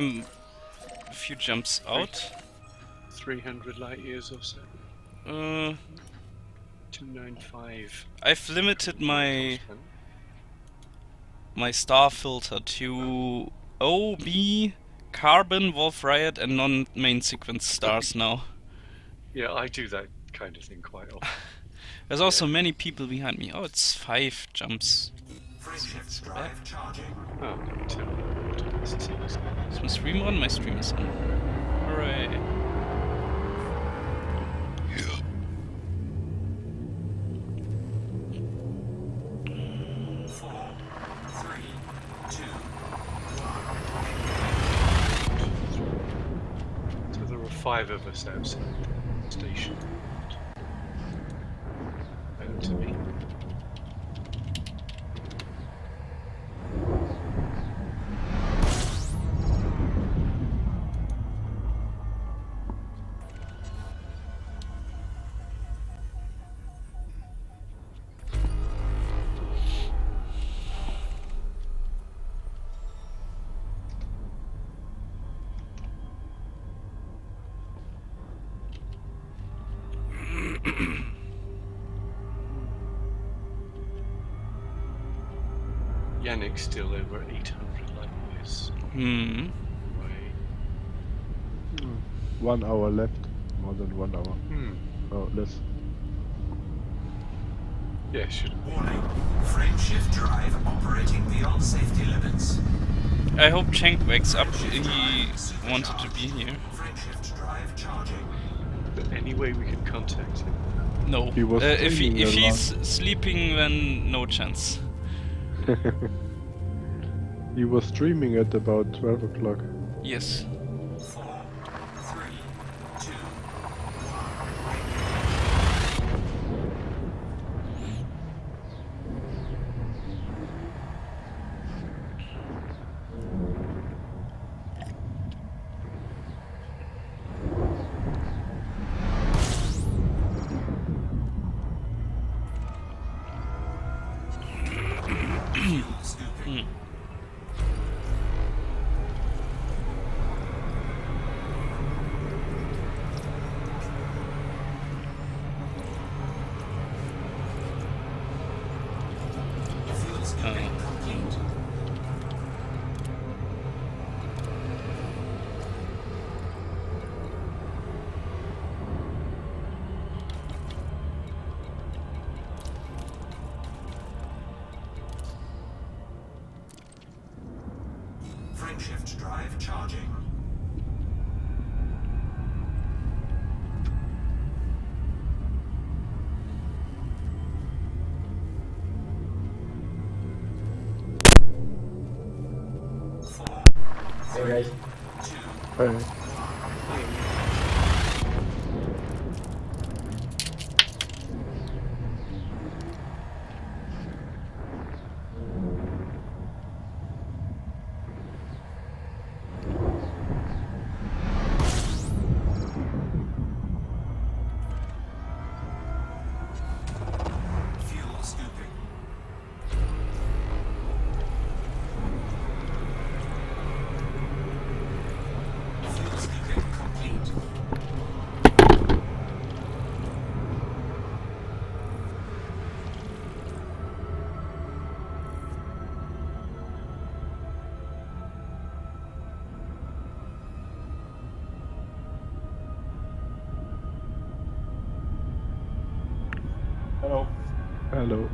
A few jumps out. 300 light years or so. Uh, 295. I've limited my star filter to O, B, Carbon, Wolf Riot, and non-main sequence stars now. Yeah, I do that kind of thing quite often. There's also many people behind me. Oh, it's 5 jumps. Frame shift So bad. drive charging. Oh, tell me what this is. Is my stream on? My stream is on. Hooray. 4, 3, 2, So there are 5 of us outside the station. Out to me. Yannick's still over 800 light years away. 1 hour left. More than 1 hour. Oh, less. Yeah, should. warning. Frame shift drive operating beyond safety limits. I hope Cenk wakes up. He wanted to be here. Frame shift drive charging. But any way we can contact him? No. He was If streaming he's sleeping, then no chance. He was streaming at about 12 o'clock. Yes. 4, 3, 2, fuel scooping. Fuel scooping complete. Frame shift drive charging. Four, Hey guys. 2, Hey. fuel scooping. Fuel scooping complete. Hello. Hello.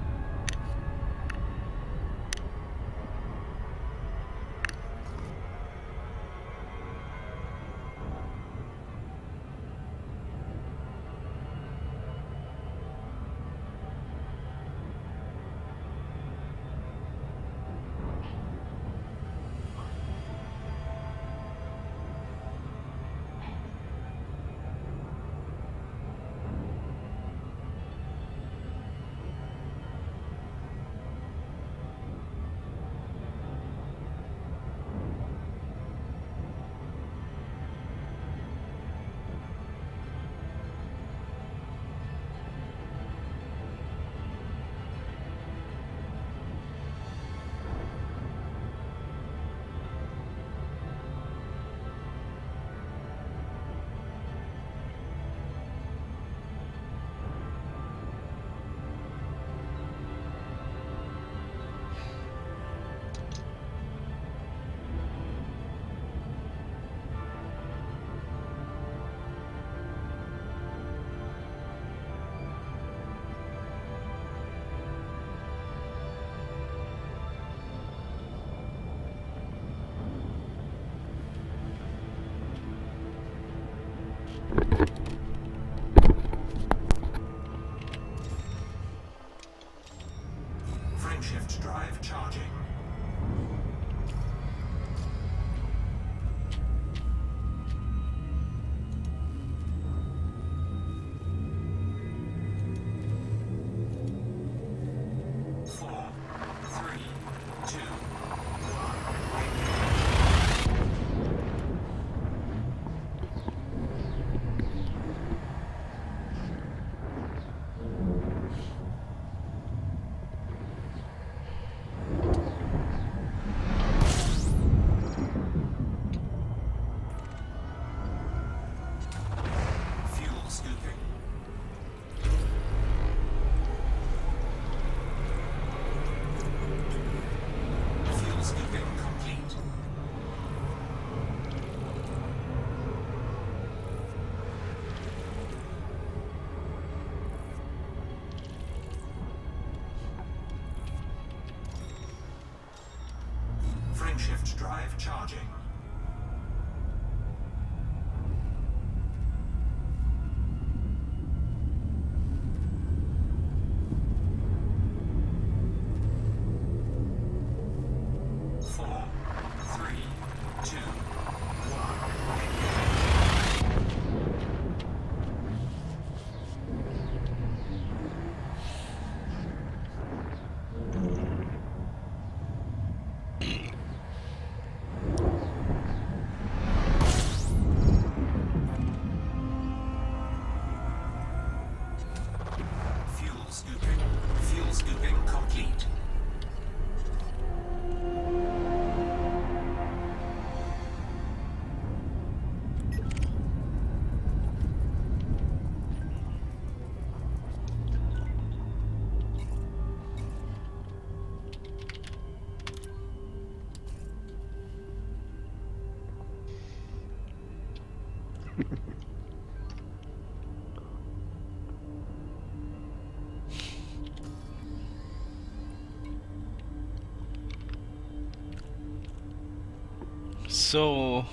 So,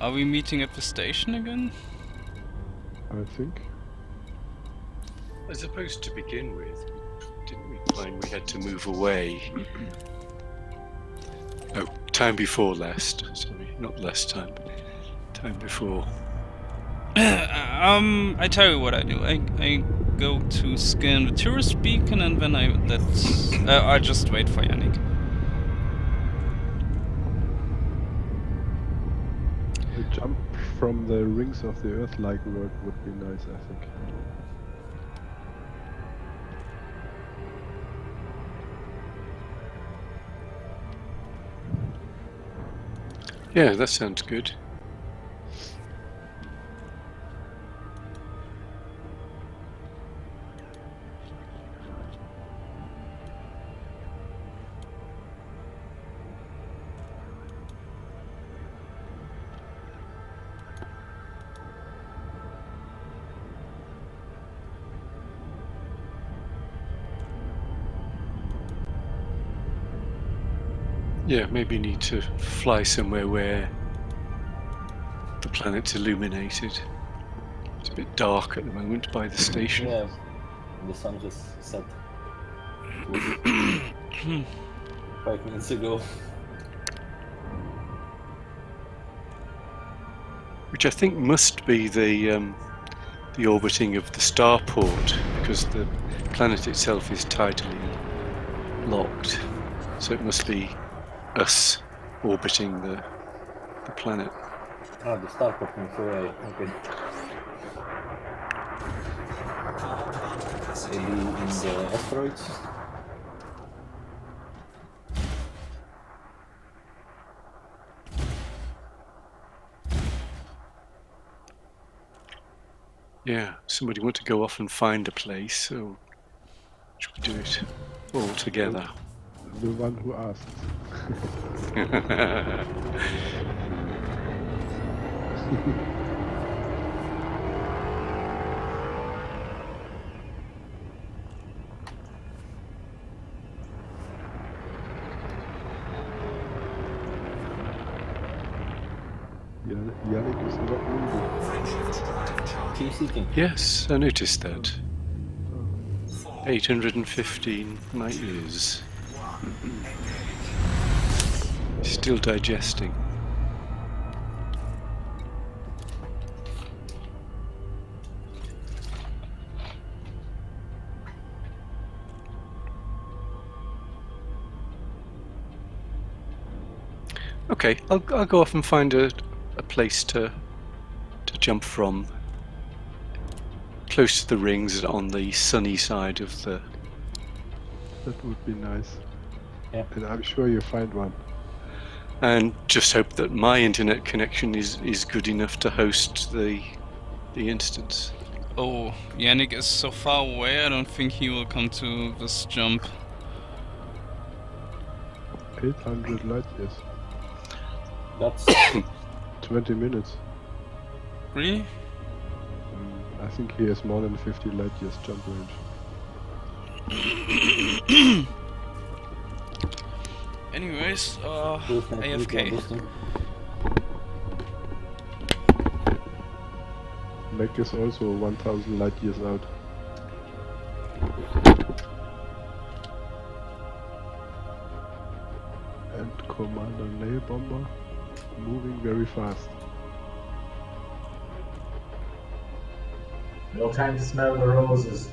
are we meeting at the station again? I think. I suppose to begin with, didn't we find we had to move away? Oh, time before last. Sorry, not last time. Time before. I tell you what I do. I go to scan the tourist beacon and then I just wait for Yannick. A jump from the rings of the Earth-like world would be nice, I think. Yeah, that sounds good. Yeah, maybe you need to fly somewhere where the planet's illuminated. It's a bit dark at the moment by the station. Yeah, the sun just set 5 minutes ago. Which I think must be the orbiting of the starport, because the planet itself is tidally locked. So it must be us orbiting the planet. Ah, the starport moves away. Okay. Maybe in the asteroids. Yeah, somebody want to go off and find a place, so should we do it all together? The one who asked. Yannick is not moving. Frameshift drive charge. Keep seeking. Yes, I noticed that. 815 light years. Still digesting. Okay, I'll go off and find a place to jump from, close to the rings on the sunny side of the. That would be nice. Yeah. And I'm sure you find one. And just hope that my internet connection is good enough to host the instance. Oh, Yannick is so far away, I don't think he will come to this jump. 800 light years. That's 20 minutes. Really? I think he has more than 50 light years jump range. Anyways, movement AFK. boosting. Mac is also 1000 light years out. And Commander Nail Bomber moving very fast. No time to smell the roses.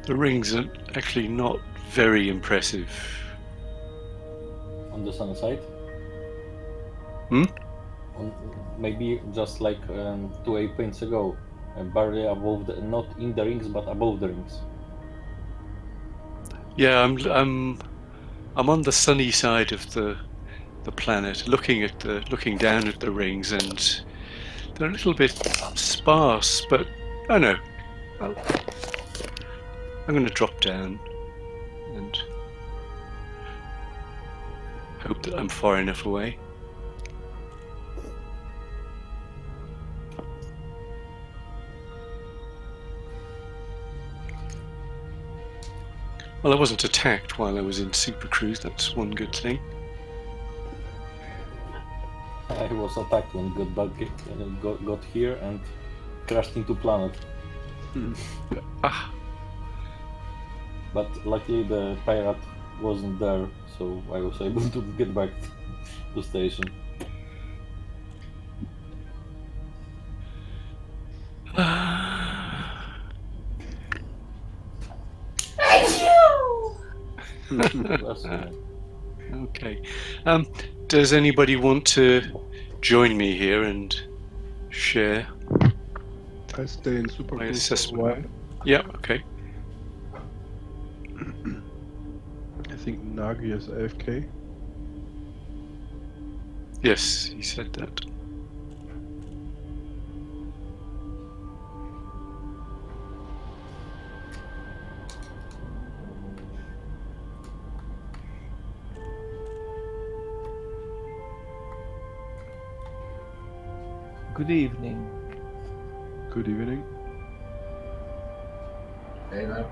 The rings are actually not very impressive. On the sun side. Hmm? Maybe just like 2 points ago, barely above not in the rings but above the rings. Yeah, I'm on the sunny side of the planet, looking down at the rings, and they're a little bit sparse. But I know I'm going to drop down and hope that I'm far enough away. Well, I wasn't attacked while I was in Super Cruise. That's one good thing. I was attacked when got here and crashed into planet. Ah, But luckily the pirate wasn't there, so I was able to get back to station. That's, okay. Does anybody want to join me here and share I stay in Super my Cruise for a assessment? while. Yeah. Okay. I think Nagi is AFK. Yes, he said that. Good evening. Good evening. Hey now.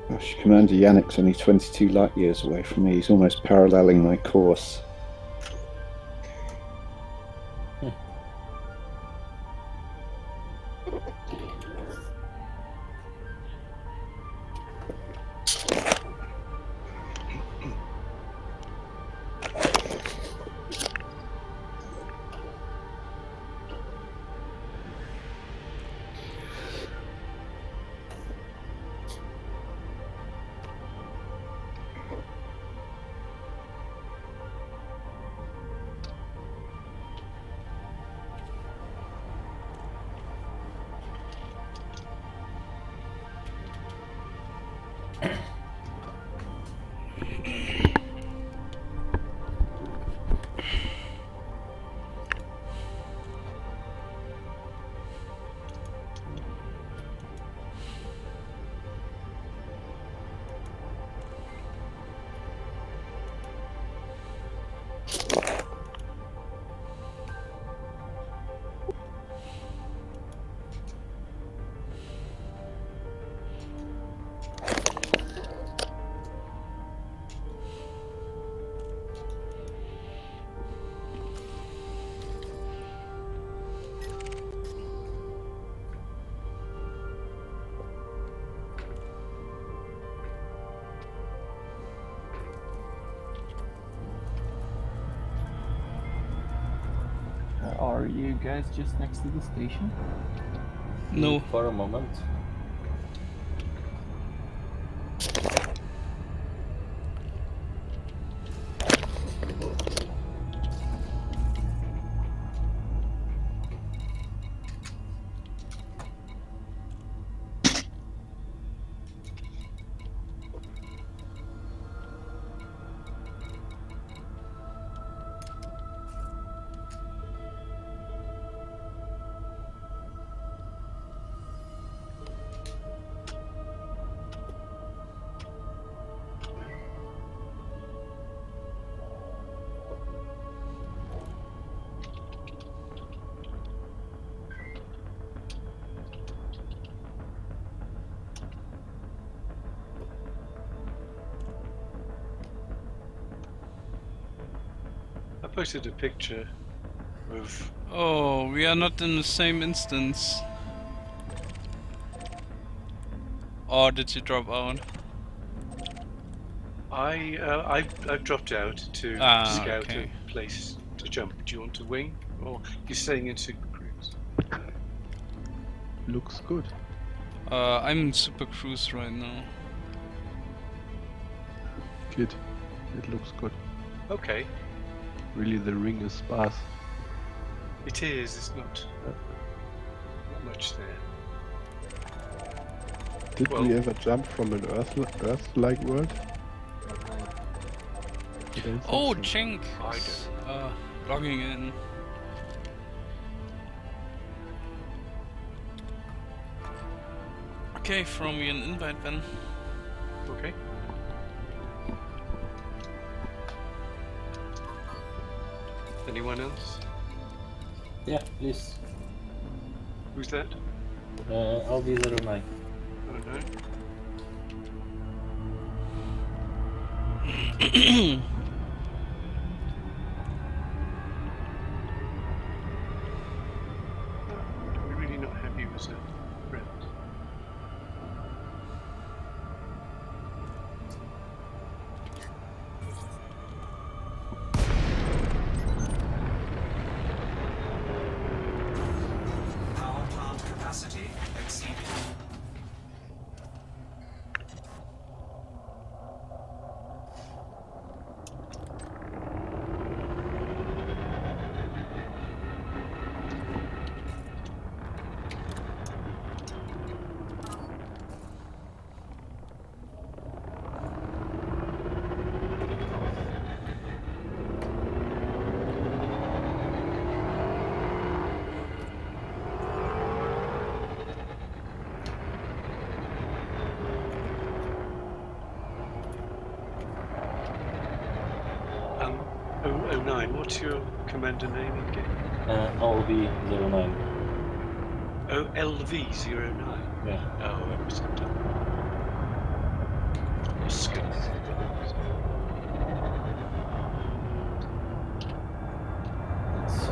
Gosh, Commander Yannick's only 22 light years away from me. He's almost paralleling my course. Are you guys just next to the station? No. For a moment. I posted a picture of. Oh, we are not in the same instance. Or did you drop out? I've dropped out to scout okay. a place to jump. Do you want to wing, or you're staying in Super Cruise? Looks good. I'm in Super Cruise right now. Kid, it looks good. Okay, Really, the ring is sparse. it is. It's not much there. Did Well- we ever jump from an Earth-like world? I don't Oh, think so. Chink! I Logging in. Okay, throw me an invite then. Okay. Anyone else? Yeah, please. Who's that? LV09. I don't know. We're really not happy with that friend. Power plant capacity exceeded. Oh, 09, what's your commander name again? LV09. Oh, LV09. Yeah. Oh, it was a Oscar. It's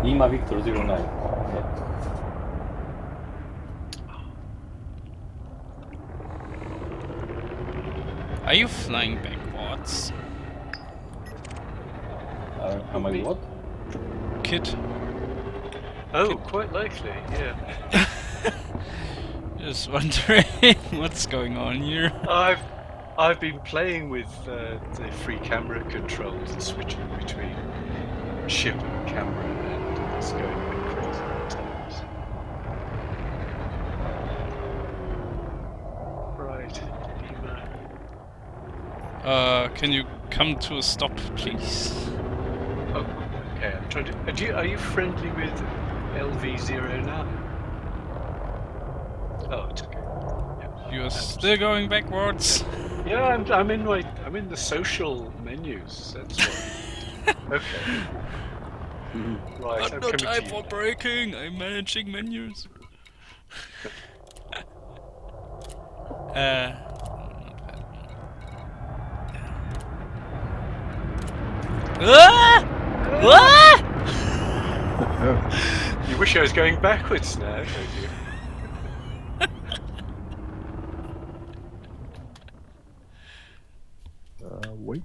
Lima Victor 09. Yeah. Are you flying backwards? Am I what? Kid? Oh, quite likely, yeah. Just wondering what's going on here. I've been playing with the free camera controls and switching between ship and camera, and it's going a bit crazy at times. Right, Lima. Can you come to a stop, please? Oh, okay. I'm trying to. Are you friendly with LV09? Oh, it's okay. Yeah. You're still going backwards. Yeah, I'm in the social menus. That's why. Okay. Right, I'm No coming time to for you. braking. I'm managing menus. Ah! Ah! You wish I was going backwards now, don't you? Wait.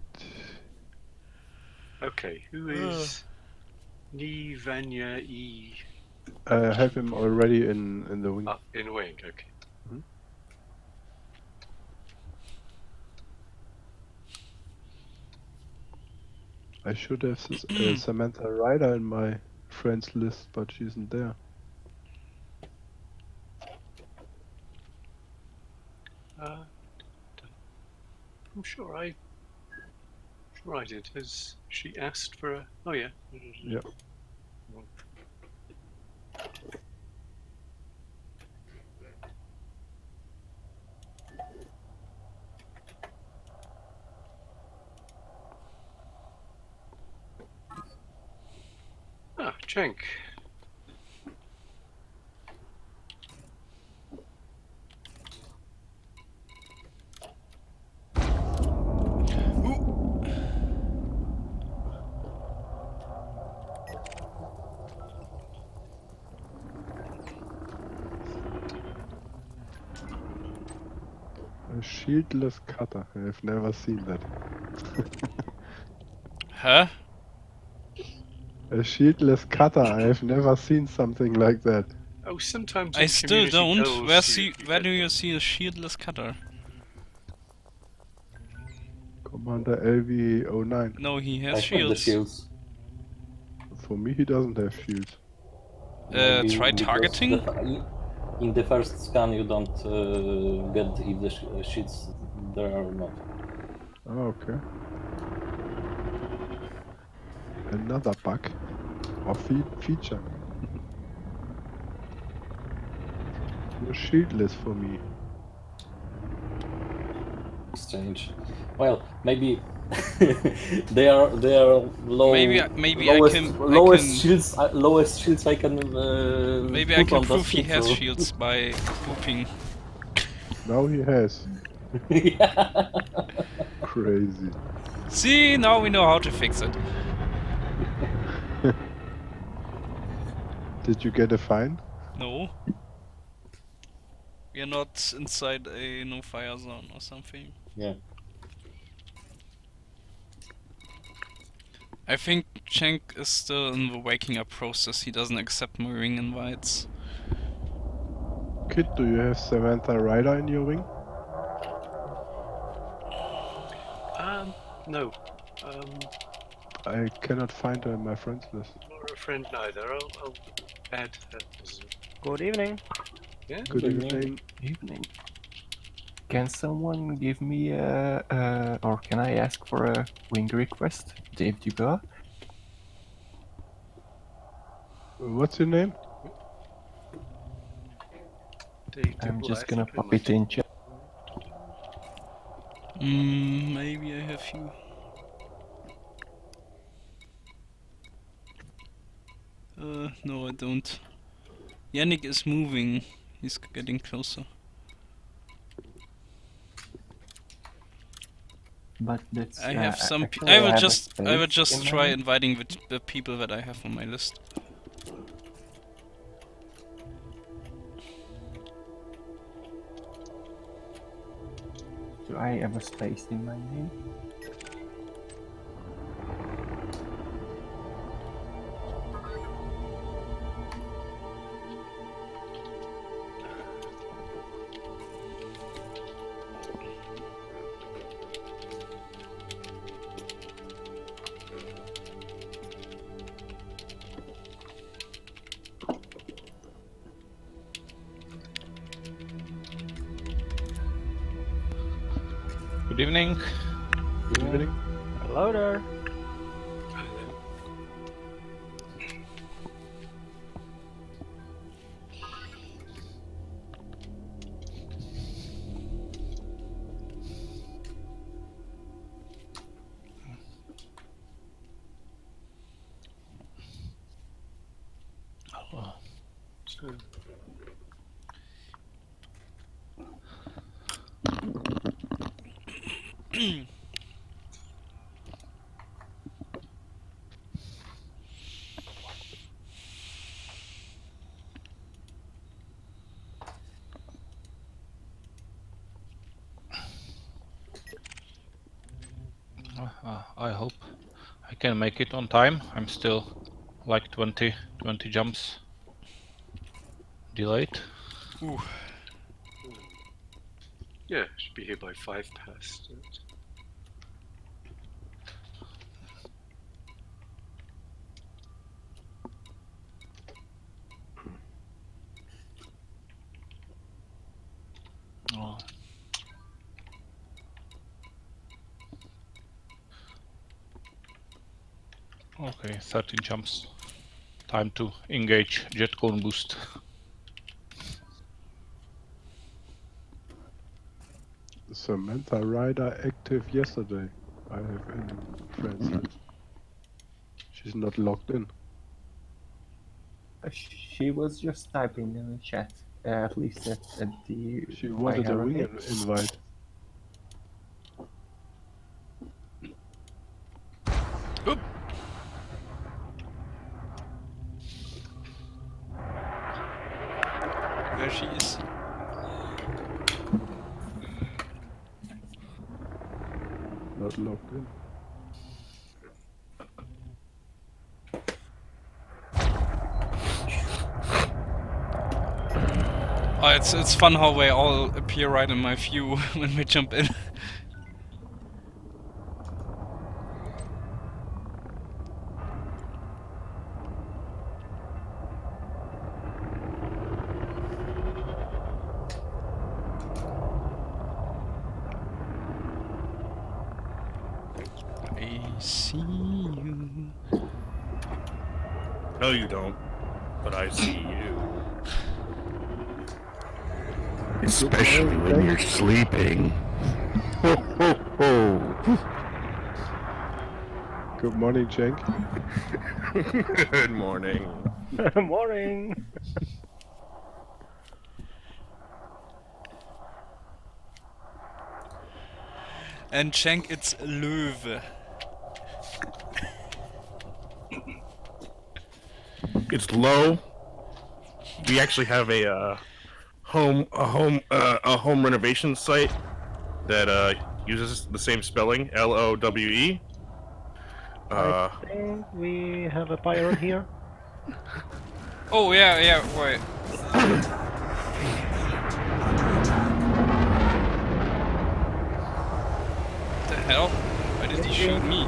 Okay, who is Ni Vanya E I have him already in the wing. in wing? Okay. I should have Samantha Ryder in my friends list, but she isn't there. I'm sure I did. Has she asked for a? Oh yeah. Yeah. Ah, Cenk. A shieldless cutter. I've never seen that. Huh? A shieldless cutter. I've never seen something like that. Oh, sometimes I in still community don't. builds Where get do you them. see a shieldless cutter? Commander LV09. No, he I has have the shields. shields. For me, he doesn't have shields. Maybe Try because targeting? in the first scan you don't get if the sheets there or not. Oh, okay. Another bug or feature. You're shieldless for me. Strange. Well, maybe they are low. Maybe I Lowest shields I can maybe I put can on that prove he ship. has So. shields by whooping. Now he has. Yeah. Crazy. See, now we know how to fix it. Did you get a fine? No. We are not inside a no-fire zone or something. Yeah. I think Cenk is still in the waking up process. He doesn't accept my ring invites. Kid, do you have Samantha Ryder in your wing? No. I cannot find her in my friends list. Nor a friend neither. I'll add her as Good evening. yeah. Good evening. evening. Evening. Can someone give me or can I ask for a wing request? Dave Dubois? What's your name? Dave I'm Dubois, I just gonna think I pop might it in chat. Maybe I have you. No, I don't. Yannick is moving. He's getting closer. But that's I have some. actually I will have a just space in try my- inviting the people that I have on my list. Do I have a space in my name? Good evening. Good evening. Hello there. So, I hope I can make it on time. I'm still like 20 jumps delayed. Ooh. Yeah, should be here by 5 past. Oh. Okay, 13 jumps. Time to engage jet cone boost. Samantha Ryder active yesterday. I have in friends list. She's not logged in. She was just typing in the chat, at least at the. She wanted a wing hierarchy. invite. Oop. There she is. Not logged in. Oh, it's fun how they all appear right in my view when we jump in. I see you. No, you don't. But I see you. Especially when you're sleeping. Ho, ho, ho. Good morning, Cenk. Good morning. Morning. And Cenk, it's Löwe. It's low. We actually have a home renovation site that uses the same spelling, Lowe. I think we have a pirate here. Oh yeah, wait. What the hell? Why did he shoot me?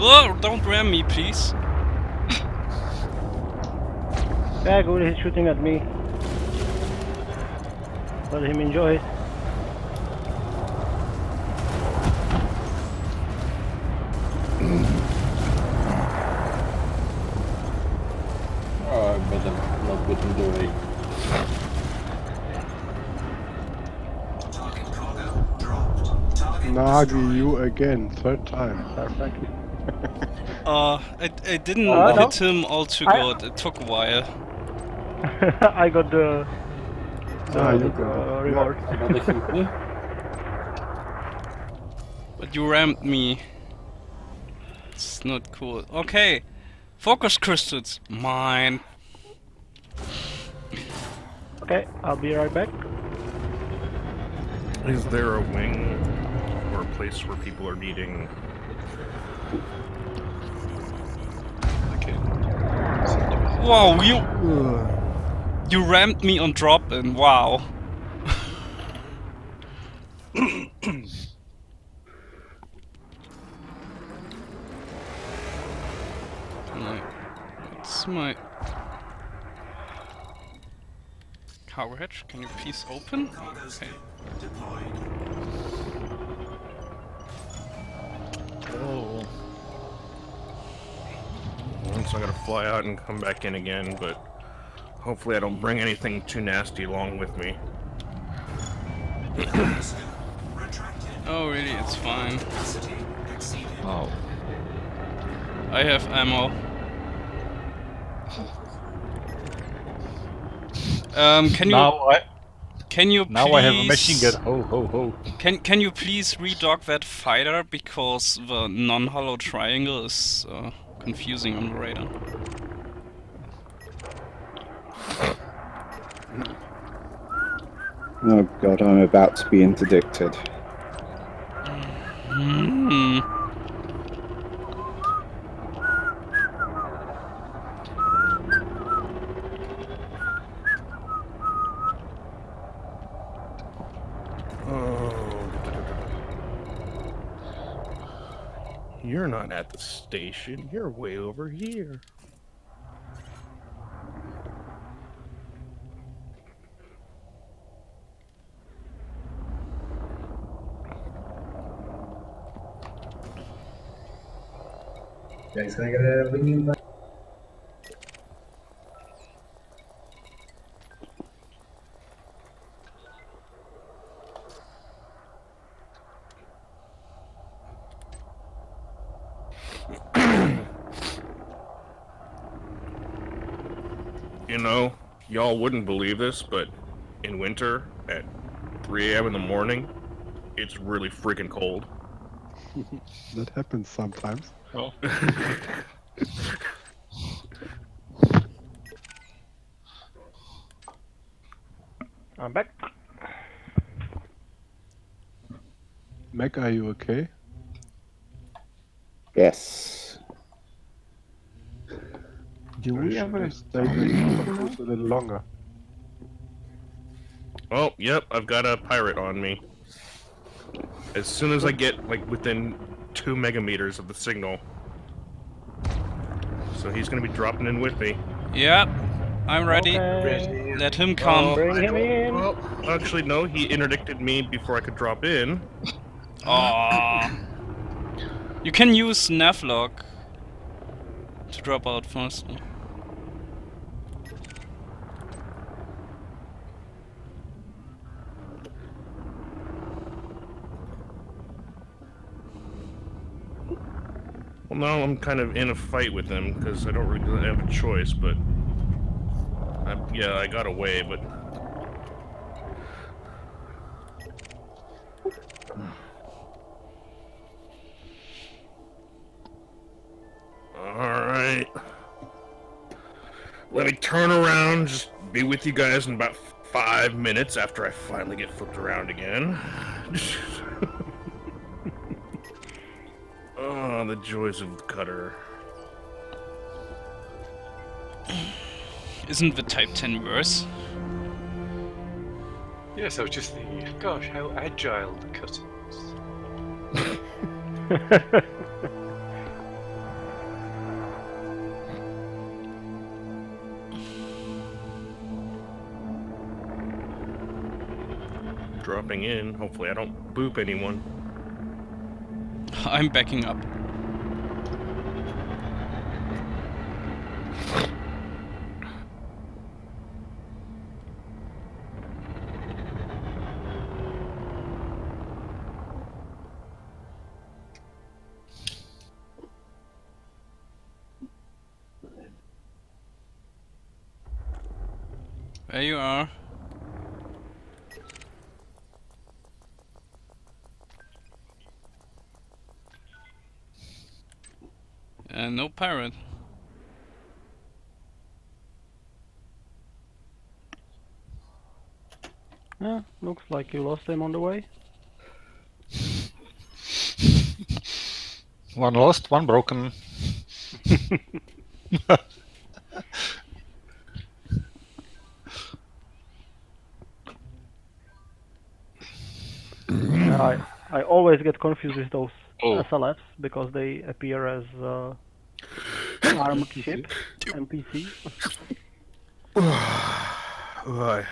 Oh, don't ram me, please. Yeah, good, he's shooting at me. Let him enjoy it. Oh, I better not get in the way. Target cargo dropped. Target Nagi, you again. Third time. Perfect. I didn't no. hit him all too good. It took a while. I got the You got it. reward. I got the shoot me. But you rammed me. It's not cool. Okay. Focus crystals. Mine. Okay, I'll be right back. Is there a wing or a place where people are meeting? Okay. Wow, you rammed me on drop in. Wow. What's my cargo hatch? Can you please open? Okay. deployed. Oh. Once I gotta fly out and come back in again, but hopefully I don't bring anything too nasty along with me. Retracted. Oh really? It's fine. Capacity exceeded. Oh. I have ammo. Can you? Can you Now please? I have a machine gun. Ho ho ho. Can you please redock that fighter because the non-hollow triangle is confusing on the radar. Oh god, I'm about to be interdicted. Hmm. Oh. You're not at the station. You're way over here. Guys, can I get a ringing back? You know, y'all wouldn't believe this, but in winter at 3 a.m. in the morning, it's really freaking cold. That happens sometimes. Oh. I'm back. Mac, are you okay? Yes. Do we Should ever I stay in controls a little longer? Oh, yep, I've got a pirate on me. As soon as I get, like, within 2 megameters of the signal. So he's gonna be dropping in with me. Yep. I'm ready. Okay. Let him come. Bring him in. Well, actually, no, he interdicted me before I could drop in. Aww. You can use Navlog to drop out first. Well, now I'm kind of in a fight with him because I don't really have a choice, but yeah, I got away, but all right. Let me turn around, just be with you guys in about 5 minutes after I finally get flipped around again. Oh, the joys of the cutter. Isn't the Type 10 worse? Yes, I was just thinking, gosh, how agile the cutter is. Dropping in, hopefully I don't boop anyone. I'm backing up. There you are. And no pirate. Yeah, looks like you lost him on the way. One lost, one broken. I always get confused with those Oh. SLFs because they appear as armed ship NPC. Right.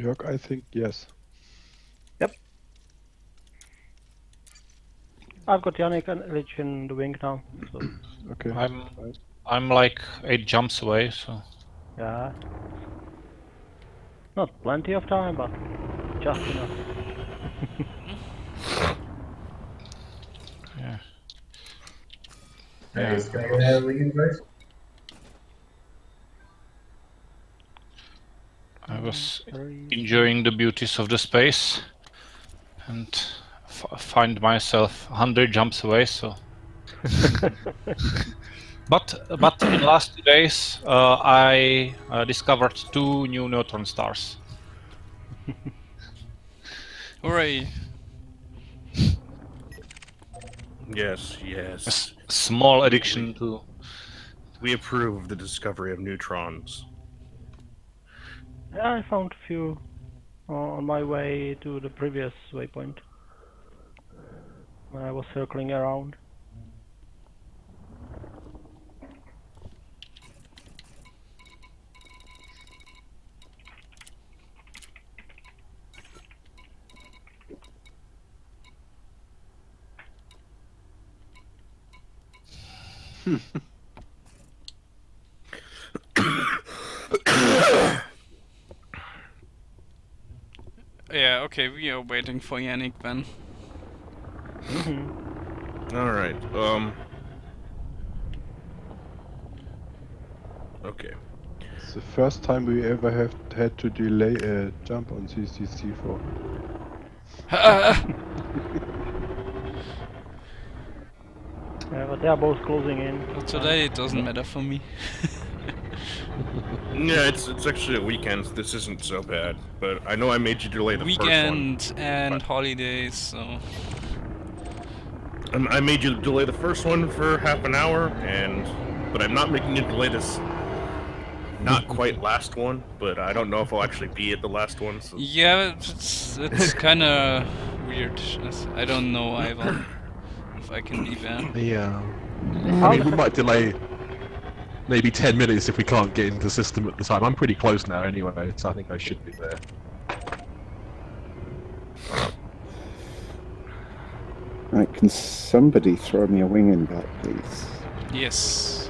Jörg, I think yes. Yep. I've got Yannick and Lich in the wing now, so Okay. I'm like 8 jumps away, so yeah. Not plenty of time, but just enough. yeah. Hey, is going to have lead, guys? I was enjoying the beauties of the space and find myself 100 jumps away. So, but in last 2 days, I discovered 2 new neutron stars. Hooray! Yes, yes. Small addiction to. We approve of the discovery of neutrons. Yeah, I found a few on my way to the previous waypoint when I was circling around. Yeah, okay, we are waiting for Yannick then. Alright, okay. It's the first time we ever have had to delay a jump on CCC4. Yeah, but they are both closing in. But today it doesn't matter for me. Yeah, it's actually a weekend. This isn't so bad, but I know I made you delay the Weekend first one. and holidays, so... I made you delay the first one for half an hour, but I'm not making you delay this not quite last one, but I don't know if I'll actually be at the last one. So. Yeah, it's kind of weird. I don't know either if I can be there. Yeah. I mean, we might delay maybe 10 minutes if we can't get into the system at the time. I'm pretty close now anyway, so I think I should be there. Right, can somebody throw me a wing in back, please? Yes.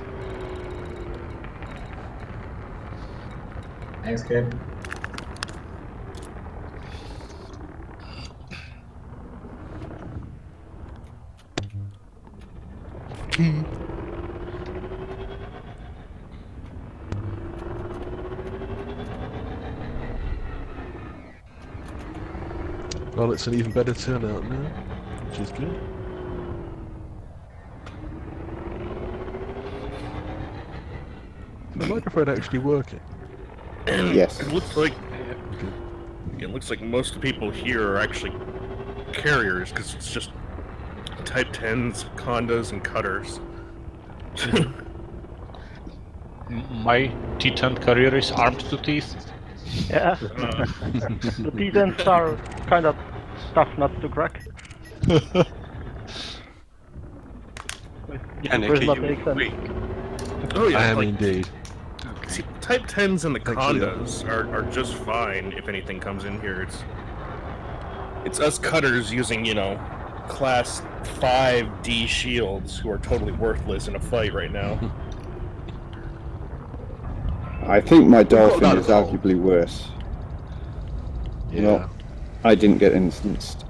Thanks, kid. Well, it's an even better turnout now, which is good. Is the microphone actually working? Yes. It looks like most people here are actually carriers because it's just Type 10s, Condas, and Cutters. My T10 carrier is armed to teeth. Yeah. The T10s are kind of tough nuts to crack. Yannick, are you weak? Oh yeah, I am indeed. See, Type 10s and the Condas are just fine if anything comes in here. It's us Cutters using, Class 5D shields who are totally worthless in a fight right now. I think my dolphin is arguably worse. Yeah. Well, I didn't get instanced.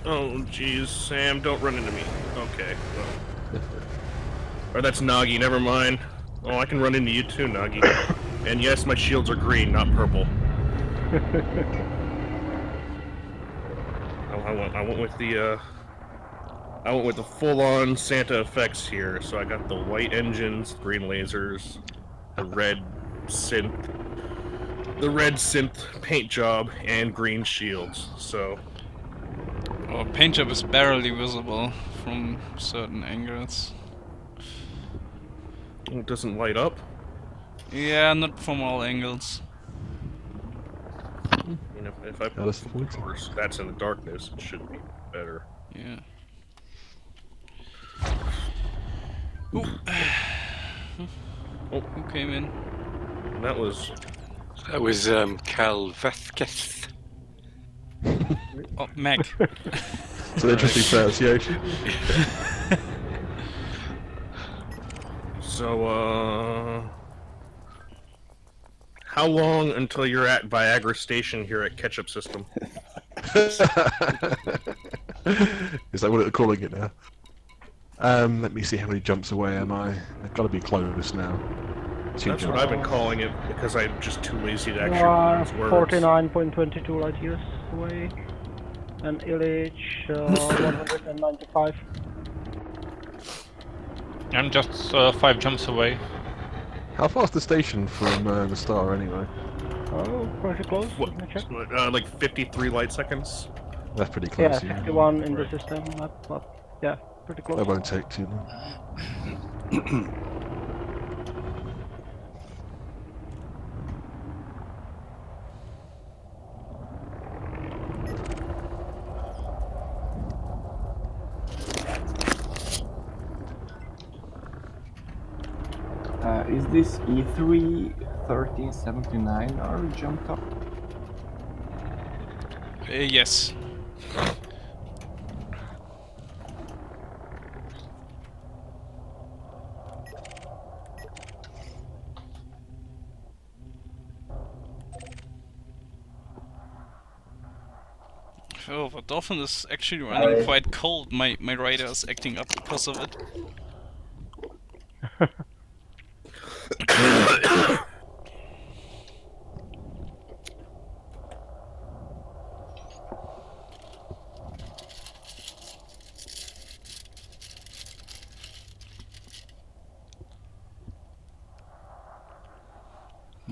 Oh, jeez, Sam, don't run into me. Okay, well. Or that's Nagi, never mind. Oh, I can run into you too, Nagi. And yes, my shields are green, not purple. I went with the full-on Santa effects here, so I got the white engines, green lasers, the red synth paint job, and green shields, so... Our paint job is barely visible from certain angles. It doesn't light up? Yeah, not from all angles. If I put that's in the darkness, it should be better. Yeah. Ooh. Oh, who came in? And that was... That was Cal Vasquez. Oh, Meg. It's an interesting pronunciation. So, how long until you're at Viagra Station here at Ketchup System? Is that what they're calling it now? Let me see how many jumps away am I. I've got to be close now. That's what I've been calling it, because I'm just too lazy to You actually are use words. 49.22 light years away. And LH 195. I'm just 5 jumps away. How far's the station from the star anyway? Oh, pretty close. What, Let me check. like 53 light seconds? That's pretty Yeah, close. 51 in the system. Yeah, pretty close. That won't take too long. Is this E3 1379 or jumped up? Yes. Oh, the dolphin is actually running quite cold. My radar is acting up because of it.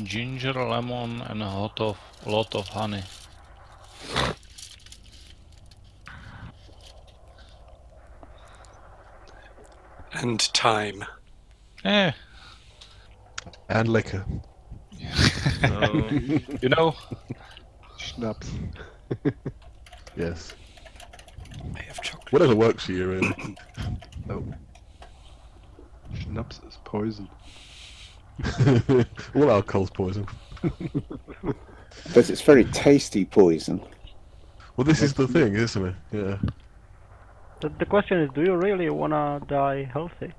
Ginger, lemon, and a lot of honey. And time. Eh. And liquor. You know. Schnapps. Yes. I have chocolate. Whatever works for you, really. No. Schnapps is poison. All alcohol's poison. But it's very tasty poison. Well, this is the thing, isn't it? Yeah. The question is, do you really wanna die healthy?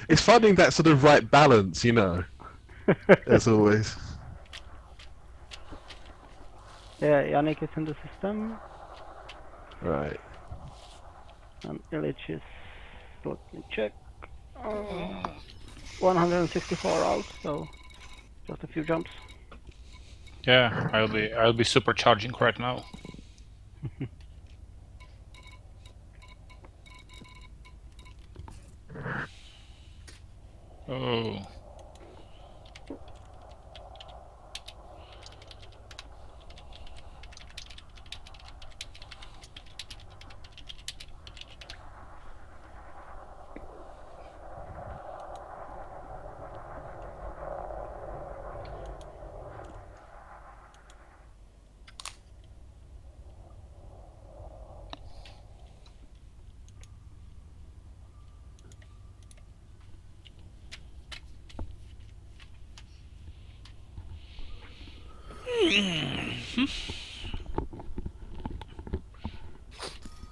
It's finding that sort of right balance, you know. As always. Yeah, Yannick is in the system. Right. And Illich is... let me check. 164 out, so just a few jumps. Yeah, I'll be supercharging right now. Oh.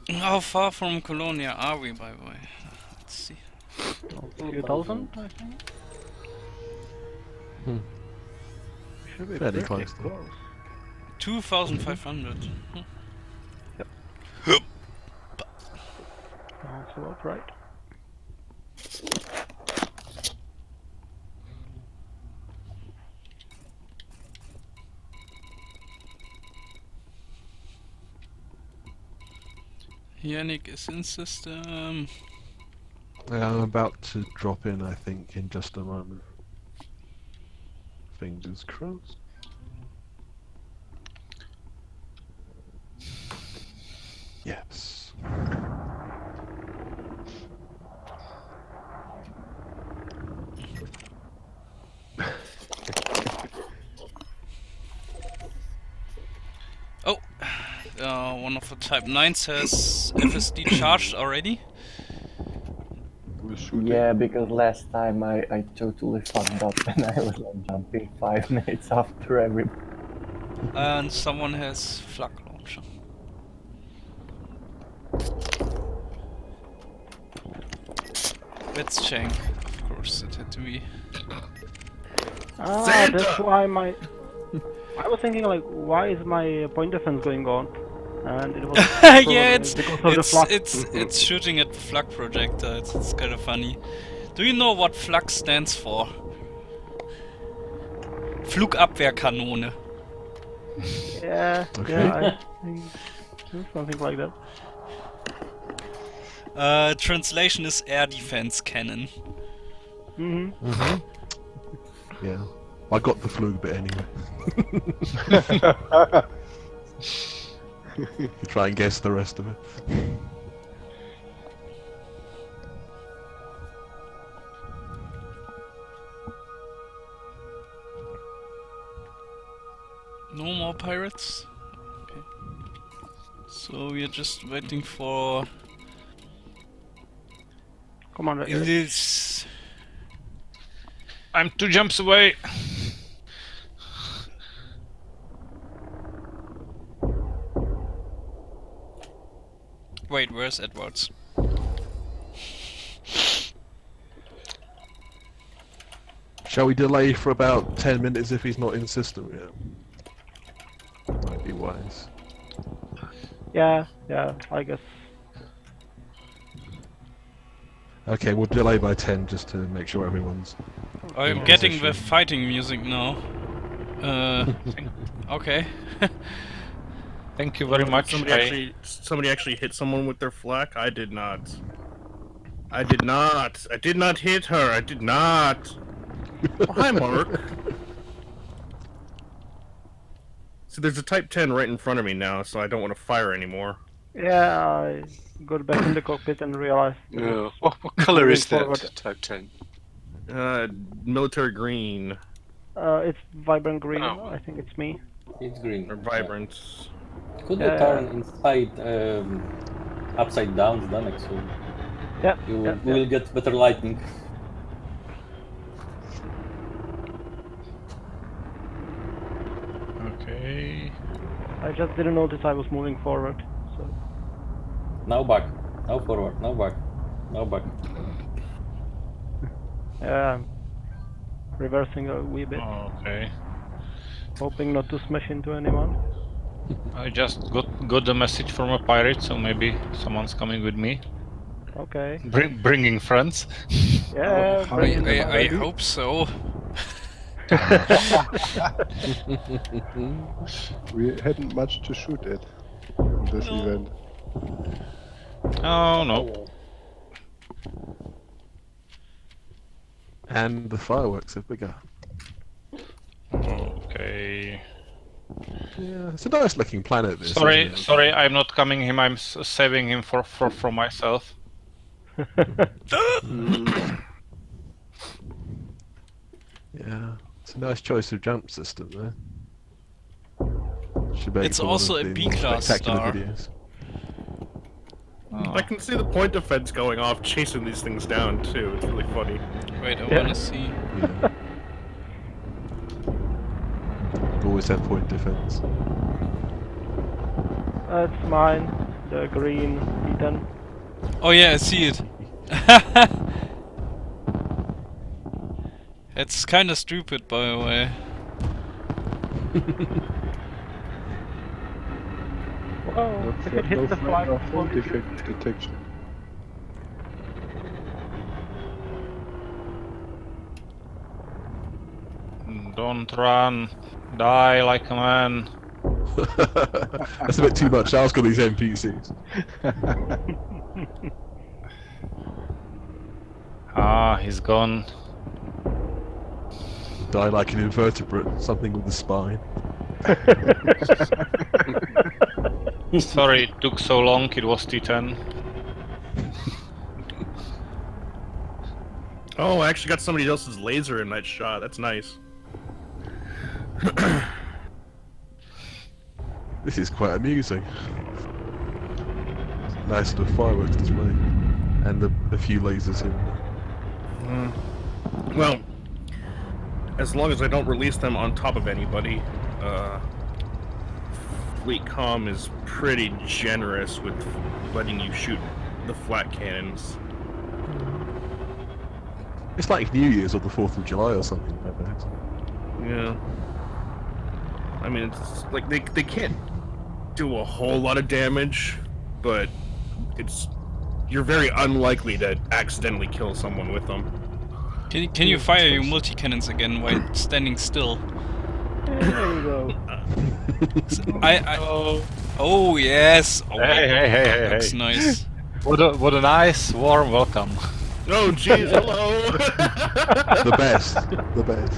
How far from Colonia are we, by the way? Let's see. A few thousand, I think. Should be Fairly pretty close. 2,500. Yep. That's about right. Yannick is in system. I'm about to drop in, I think, in just a moment. Fingers crossed. Yes. Oh, one of the Type 9 says FSD charged already. the shooting. Yeah, because last time I totally fucked up and I was like jumping 5 minutes after everybody. And someone has flak launcher. It's Chang, of course, it had to be. Ah, Santa! that's why my... I was thinking like, why is my point defense going on? And it was Yeah, because of the flak. it's shooting at the flak projector. It's kind of funny. Do you know what flak stands for? Flugabwehrkanone. Yeah, Okay. yeah, I think something like that. Translation is air defense cannon. Mm-hmm. Yeah. I got the flu bit anyway. You try and guess the rest of it. No more pirates? Okay. So we're just waiting for... Commander Eric. Ilis. I'm 2 jumps away. Wait, where's Edwards? Shall we delay for about 10 minutes if he's not in system yet? Might be wise. Yeah, I guess. Okay, we'll delay by 10 just to make sure everyone's... I'm in getting position. the fighting music now. Okay. Thank you very much. Somebody actually hit someone with their flak? I did not. I did not hit her. I did not. Oh, hi, Mark. So there's a Type 10 right in front of me now, so I don't want to fire anymore. Yeah, I got back in the cockpit and realized. No. What colour is that, forward. Type 10? Military green. It's vibrant green. Oh. I think it's me. It's green. Or vibrant. Could you turn inside upside down, Danek, so Yeah. you yeah, will get better lighting. Okay. I just didn't notice I was moving forward. So. Now back. Now forward. Now back. Now back. Yeah. Reversing a wee bit. Okay. Hoping not to smash into anyone. I just got a message from a pirate, so maybe someone's coming with me. Okay. Bringing friends. Yeah. I hope so. We hadn't much to shoot at in this event. Oh no. And the fireworks have begun. Okay. Yeah, it's a nice looking planet this. isn't it? Sorry, I'm not coming him. I'm saving him for myself. Yeah, it's a nice choice of jump system there. Should make It's for one also of a the B-class spectacular star. videos. I can see the point defense going off, chasing these things down too. It's really funny. Wait, I wanna see. Yeah. Always have point defense. That's mine. The green E10. Oh yeah, I see it. It's kinda stupid, by the way. Oh, if it hits the flag, No full defect detection. Don't run. Die like a man. That's a bit too much ask on these NPCs. Ah, he's gone. Die like an invertebrate, something with the spine. Sorry it took so long, it was T10. Oh, I actually got somebody else's laser in that shot. That's nice. This is quite amusing. Nice little fireworks display. And a few lasers in there. Well, as long as I don't release them on top of anybody, Fleet Com is pretty generous with letting you shoot the flat cannons. It's like New Year's or the 4th of July or something like that. Yeah. I mean, it's like they can't do a whole lot of damage, but you're very unlikely to accidentally kill someone with them. Can you fire your multi-cannons again while standing still? There you go. Oh yes! Oh, Hey. looks nice. What a nice, warm welcome. Oh jeez, hello! The best. The best.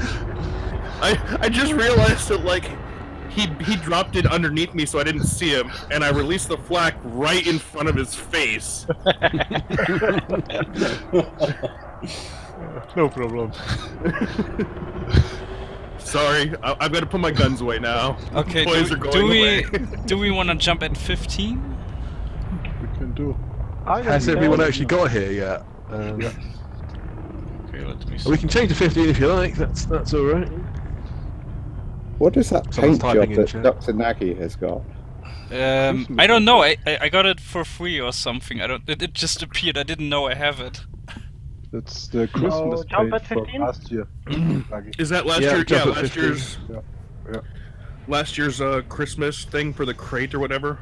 I just realized that, like, he dropped it underneath me so I didn't see him, and I released the flak right in front of his face. No problem. Sorry, I've got to put my guns away now. Okay, Toys are going away. do we want to jump at 15? We can do. Has everyone actually got here yet? Yeah. Okay, let me see. We can change to 15 if you like. That's all right. What is that Someone's paint typing job in that chat. Dr. Nagy has got? I don't know. I got it for free or something. It just appeared. I didn't know I have it. That's the Christmas jump paint at from 15? last year. Is that last Yeah, year? jump Yeah, at last 15. year's. Yeah. Last year's Christmas thing for the crate or whatever.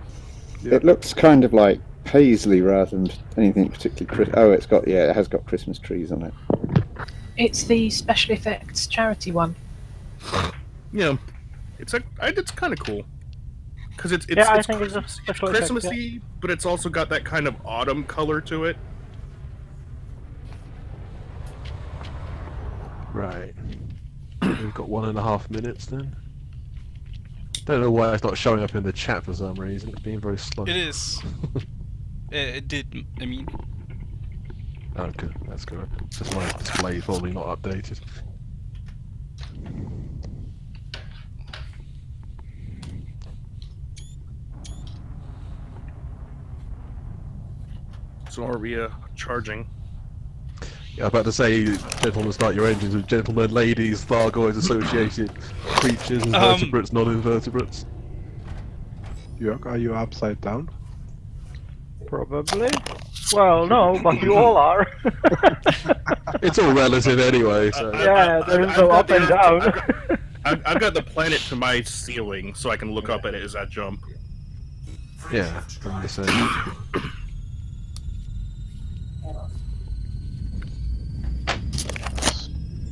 Yeah. It looks kind of like paisley rather than anything particularly. Oh, it has got Christmas trees on it. It's the special effects charity one. Yeah, it's kind of cool because it's I think it's a special effect, Christmassy, but it's also got that kind of autumn color to it. Right. We've got 1.5 minutes then. Don't know why it's not showing up in the chat for some reason. It's being very slow. It is. It did. I mean. Okay, that's good. It's just my display is probably not updated. So are we charging? Yeah, I'm about to say, gentlemen, start your engines with gentlemen, ladies, Thargoids, associated creatures, invertebrates, non-invertebrates. Jörg, are you upside down? Probably. Well, no, but you all are. It's all relative anyway, so... Yeah, there's no up and down. I've got the planet to my ceiling, so I can look up at it as I jump. Yeah, I'm the same.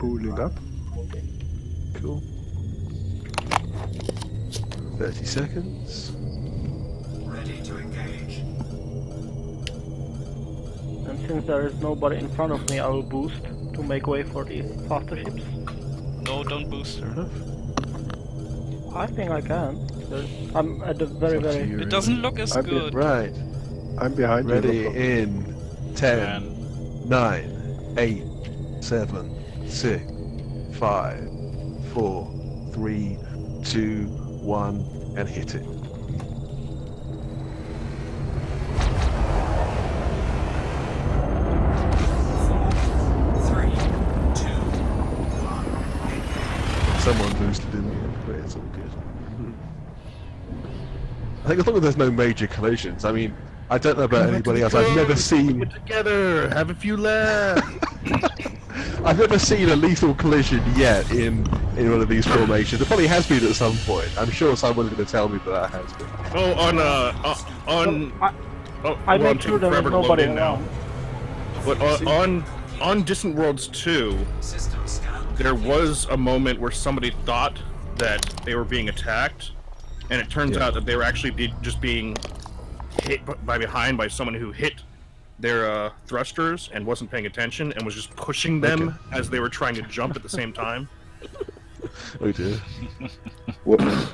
Spooling up. Cool. 30 seconds. Ready to engage. And since there is nobody in front of me, I will boost to make way for the faster ships. No, don't boost. I think I can. I'm at the very. It doesn't look as good. Right. I'm behind you. Ready no problem. in 10, 9, 8, 7, 6, 5, 4, 3, 2, 1, and hit it. Someone boosted in the end, but it's all good. I think as long as there's no major collisions, I mean, I don't know about anybody else, I've never seen... Get together, have a few laughs. I've never seen a lethal collision yet in one of these formations. It probably has been at some point. I'm sure someone's going to tell me that has been. I made sure there was nobody around. But on Distant Worlds 2, there was a moment where somebody thought that they were being attacked, and it turns out that they were actually just being hit by behind by someone who hit their thrusters and wasn't paying attention and was just pushing them as they were trying to jump at the same time. Oh dear. Whoops.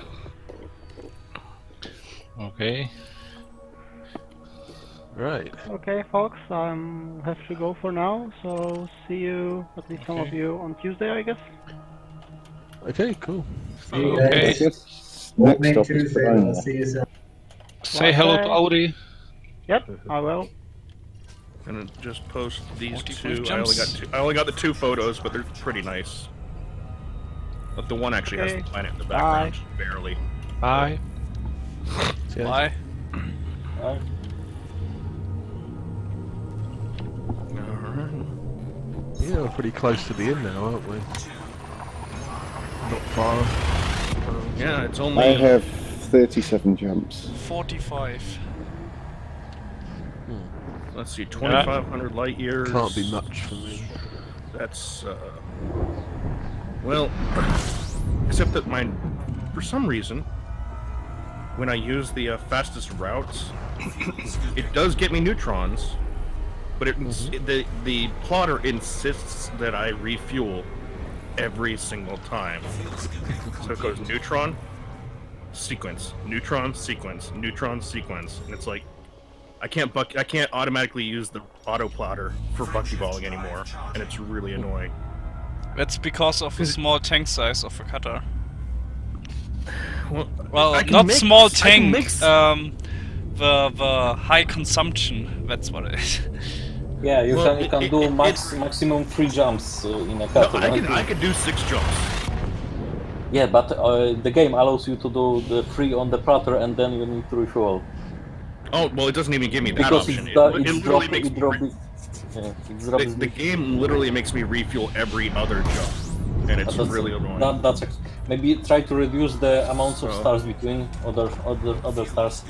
Okay. Right. Okay, folks, I have to go for now. So see you, at least some of you, on Tuesday, I guess. Okay, cool. Okay. Next stop is Bologna. Say hello to Audi. Yep, I will. Gonna just post these 45 two. jumps. I only got the 2 photos, but they're pretty nice. But the one actually has Okay. the planet in the background, just barely. Bye. Bye. Alright. Alright. Yeah, we're pretty close to the end now, aren't we? Not far. Yeah, it's only. I have 37 jumps. 45. Let's see, 2,500 light years. Can't be much for me. That's well, except that for some reason, when I use the fastest routes, it does get me neutrons, but the plotter insists that I refuel every single time. So it goes neutron, sequence, neutron, sequence, neutron, sequence, and it's like I can't automatically use the auto plotter for buckyballing anymore, and it's really annoying. That's because of the small tank size of a cutter. Well, not small tank. The high consumption. That's what it is. Yeah, you can do maximum 3 jumps in a cutter. No, I could do 6 jumps. Yeah, but the game allows you to do the 3 on the plotter and then you need to refuel. Oh, well, it doesn't even give me that Because option. The game literally makes me refuel every other jump, and it's really annoying. Maybe try to reduce the amounts of stars between other stars.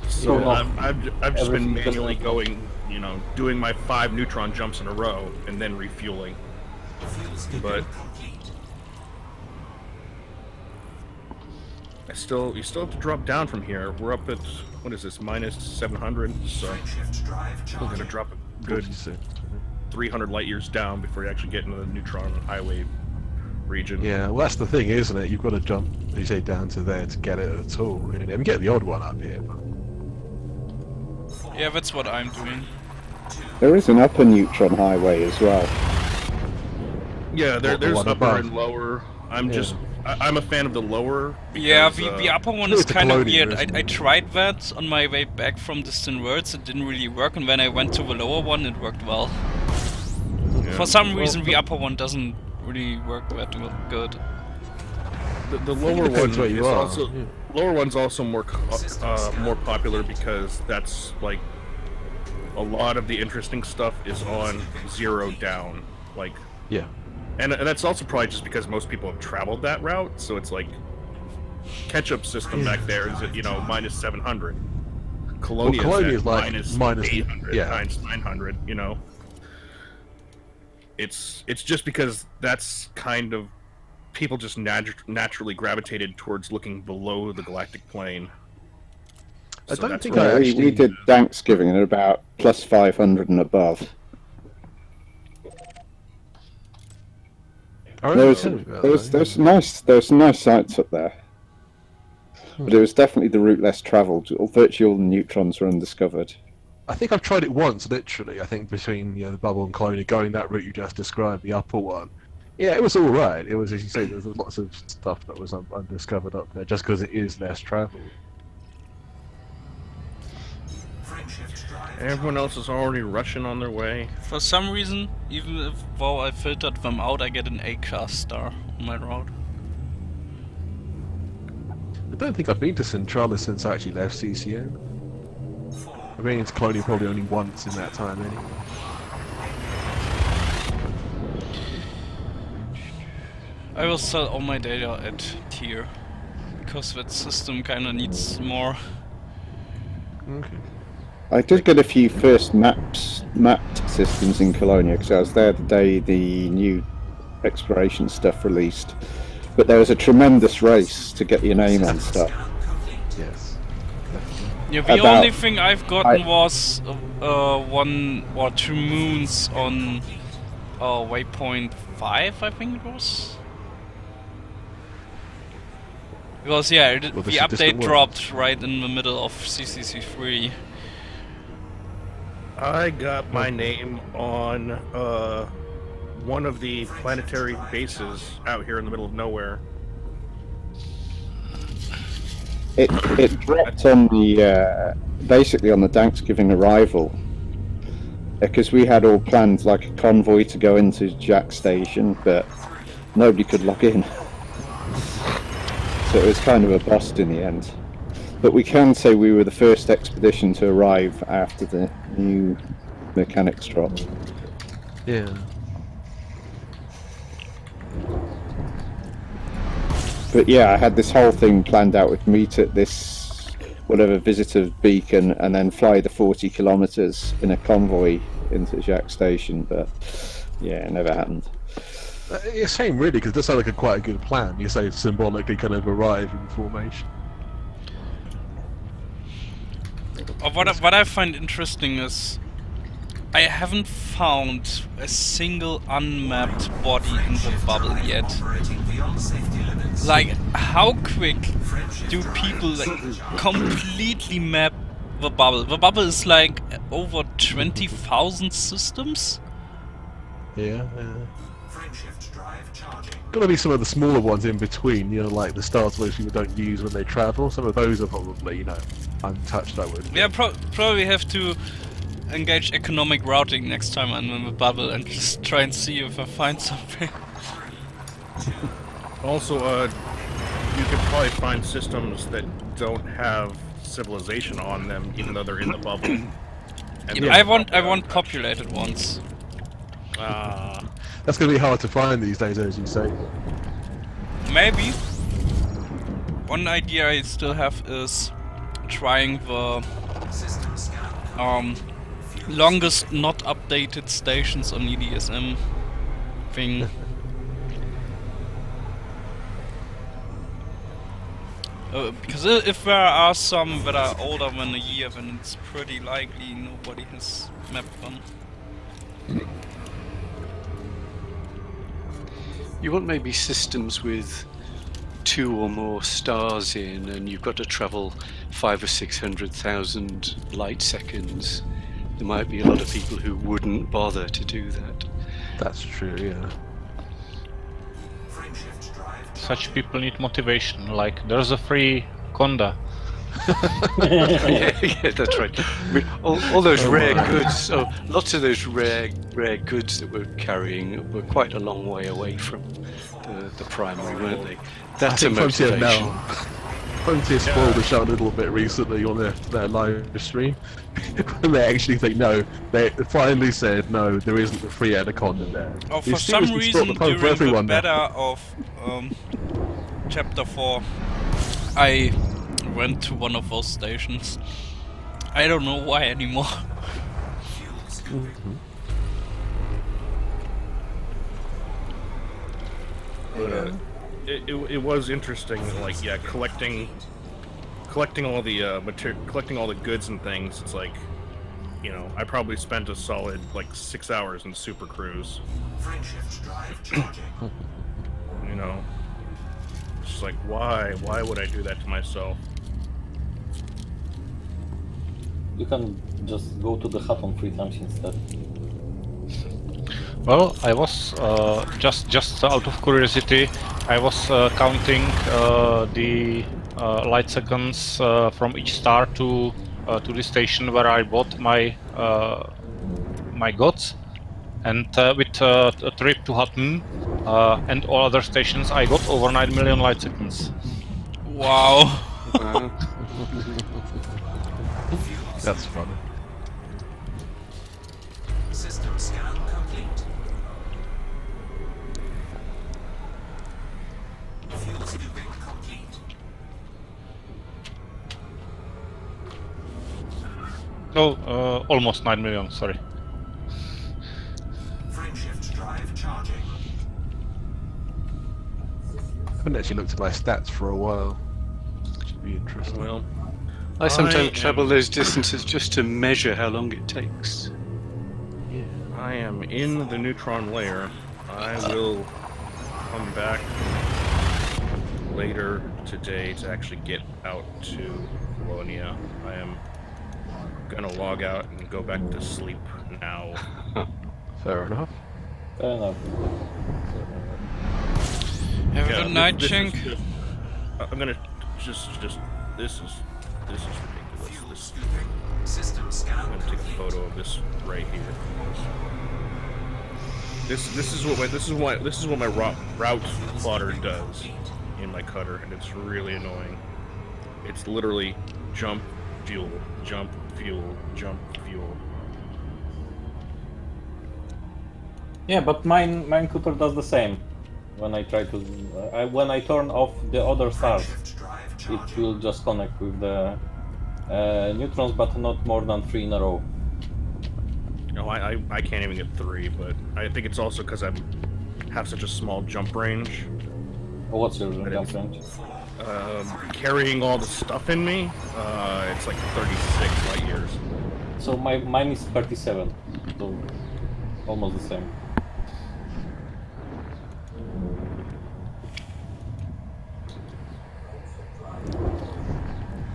So I've just been manually going, doing my 5 neutron jumps in a row, and then refueling. But you still have to drop down from here. We're up at, what is this, minus 700, so we're gonna drop a good 300 light years down before you actually get into the neutron highway region. Yeah, well that's the thing, isn't it? You've got to jump, as you say, down to there to get it at all. Really. I mean, get the odd one up here. But... Yeah, that's what I'm doing. There is an upper neutron highway as well. Yeah, there's upper and lower. I'm a fan of the lower. Because, yeah, the upper one is kind of weird. I tried that on my way back from distant worlds. It didn't really work, and when I went to the lower one, it worked well. Yeah. For some reason, the upper one doesn't really work that good. The lower one is also lower one's also more popular because that's like a lot of the interesting stuff is on 0 down, like yeah. And that's also probably just because most people have traveled that route, so it's like catch-up system back there is at, minus 700. Colonia is like minus 800, times 900, It's just because that's kind of people just naturally gravitated towards looking below the galactic plane. I don't think we did Thanksgiving at about plus 500 and above. There's nice sites up there, but it was definitely the route less travelled. Virtually all the neutrons were undiscovered. I think I've tried it once, literally. I think between the bubble and Colonia, going that route you just described, the upper one. Yeah, it was all right. It was, as you say, there was lots of stuff that was undiscovered up there, just because it is less travelled. Everyone else is already rushing on their way. For some reason, even though I filtered them out, I get an A-class star on my route. I don't think I've been to Centralis since I actually left CCN. I've been into Colonia probably only once in that time anyway. I will sell all my data at tier, because that system kinda needs more. Okay. I did get a few first mapped systems in Colonia because I was there the day the new exploration stuff released. But there was a tremendous race to get your name on stuff. Yes. Yeah, the only thing I've gotten was 1 or 2 moons on waypoint 5, I think it was. Because yeah, the update dropped right in the middle of CCC3. I got my name on one of the planetary bases out here in the middle of nowhere. It dropped on the basically on the Thanksgiving arrival, Because we had all planned like a convoy to go into Jack Station, but nobody could log in. So it was kind of a bust in the end. But we can say we were the first expedition to arrive after the new mechanics dropped. Yeah. But yeah, I had this whole thing planned out with meet at this whatever visitor beacon and then fly the 40 kilometers in a convoy into Jack Station, but yeah, it never happened. It's a shame, really, because it does sound like quite a good plan. You say symbolically kind of arrive in formation. What I find interesting is I haven't found a single unmapped body in the bubble yet. Like, how quick do people like completely map the bubble? The bubble is like over 20,000 systems. Yeah. Gotta be some of the smaller ones in between, you know, like the stars most people don't use when they travel. Some of those are probably, you know, untouched, I would. Yeah, probably have to engage economic routing next time I'm in the bubble and just try and see if I find something. Also, you could probably find systems that don't have civilization on them, even though they're in the bubble. And Yeah, I want populated ones. That's going to be hard to find these days, as you say. Maybe. One idea I still have is trying the longest not updated stations on EDSM thing. Because if there are some that are older than a year, then it's pretty likely nobody has mapped them. You want maybe systems with 2 or more stars in, and you've got to travel 500,000 or 600,000 light seconds. There might be a lot of people who wouldn't bother to do that. That's true, yeah. Such people need motivation. Like, there's a free Conda. yeah, that's right. I mean, all those rare goods, lots of those rare goods that we're carrying were quite a long way away from the primary, weren't they? That's a motivation. Frontier spoiled the show a little bit recently on their live stream. When they actually think no, they finally said no, there isn't a free Anaconda there. Oh, for some reason during the beta of Chapter 4, I went to one of those stations. I don't know why anymore. It was interesting, like, yeah, collecting all the collecting all the goods and things. It's like, you know, I probably spent a solid like 6 hours in Super Cruise. You know, it's just like, why would I do that to myself? You can just go to the Hutton 3 times instead. Well, I was just out of curiosity, I was counting the light seconds from each star to the station where I bought my my gods, and with a trip to Hutton and all other stations, I got over 9 million light seconds. Wow. That's funny. System scan complete. Fuel scooping complete. No, almost 9 million, sorry. Frameshift drive charging. I haven't actually looked at my stats for a while. Should be interesting. Well, I sometimes travel those distances just to measure how long it takes. I am in the neutron layer. I will come back later today to actually get out to Colonia. I am gonna log out and go back to sleep now. Fair enough. Fair enough. Have a good night, Chink. I'm gonna just this is ridiculous. System scan. take a photo of this right here. This is what my route plotter does in my cutter, and it's really annoying. It's literally jump, fuel, jump, fuel, jump, fuel. Yeah, but mine cutter does the same. When I try to, when I turn off the other stars, it will just connect with the neutrons, but not more than 3 in a row. No, I can't even get 3, but I think it's also because I have such a small jump range. Oh, what's your jump range? Carrying all the stuff in me, it's like 36 light years. So mine is 37, so almost the same.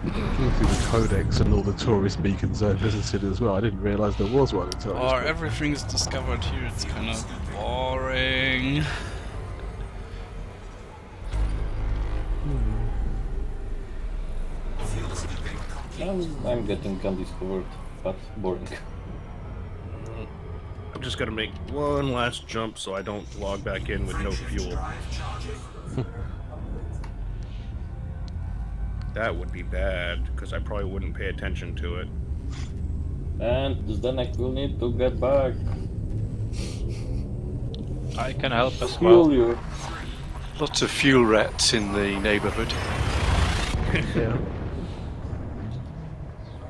Looking through the codex and all the tourist beacons I visited as well, I didn't realise there was one until I was everything's discovered here, it's kind of boring. I'm getting undiscovered, but boring. I'm just gonna make one last jump so I don't log back in with no fuel. That would be bad, because I probably wouldn't pay attention to it. And Zdenek will need to get back. I can help as Fuel well. you. Lots of fuel rats in the neighbourhood. Yeah.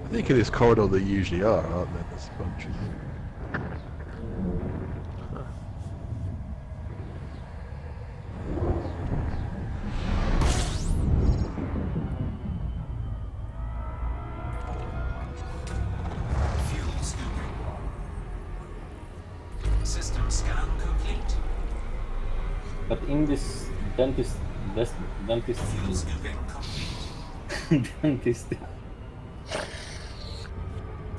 I think in this corridor there usually are, aren't there? There's a bunch of them. System scan complete. But in this dentist,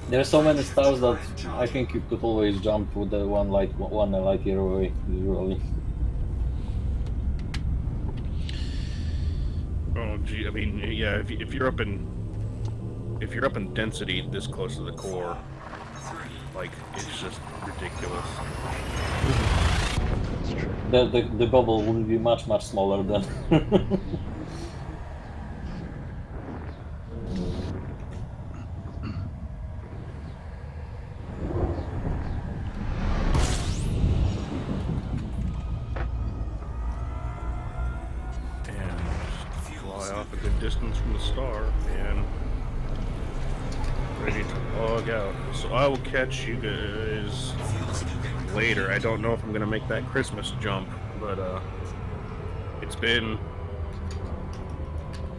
there are so many stars that I think you could always jump with the one light year away usually. Oh gee, I mean, yeah, if you're up in density this close to the core, like, it's just ridiculous. The bubble will be much smaller than. Fly off a good distance from the star and ready to log out. So I will catch you guys later. I don't know if I'm gonna make that Christmas jump, but it's been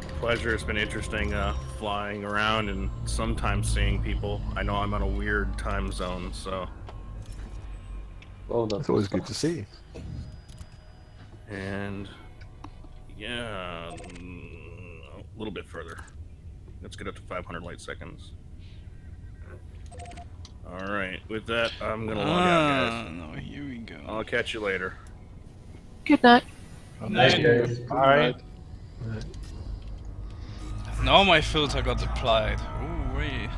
a pleasure. It's been interesting flying around and sometimes seeing people. I know I'm on a weird time zone, so. Oh, It's always good to see. And yeah, a little bit further. Let's get up to 500 light seconds. All right, with that, I'm gonna log out, guys. No, here we go. I'll catch you later. Good night. Bye. Now my filter got applied. Oh wait.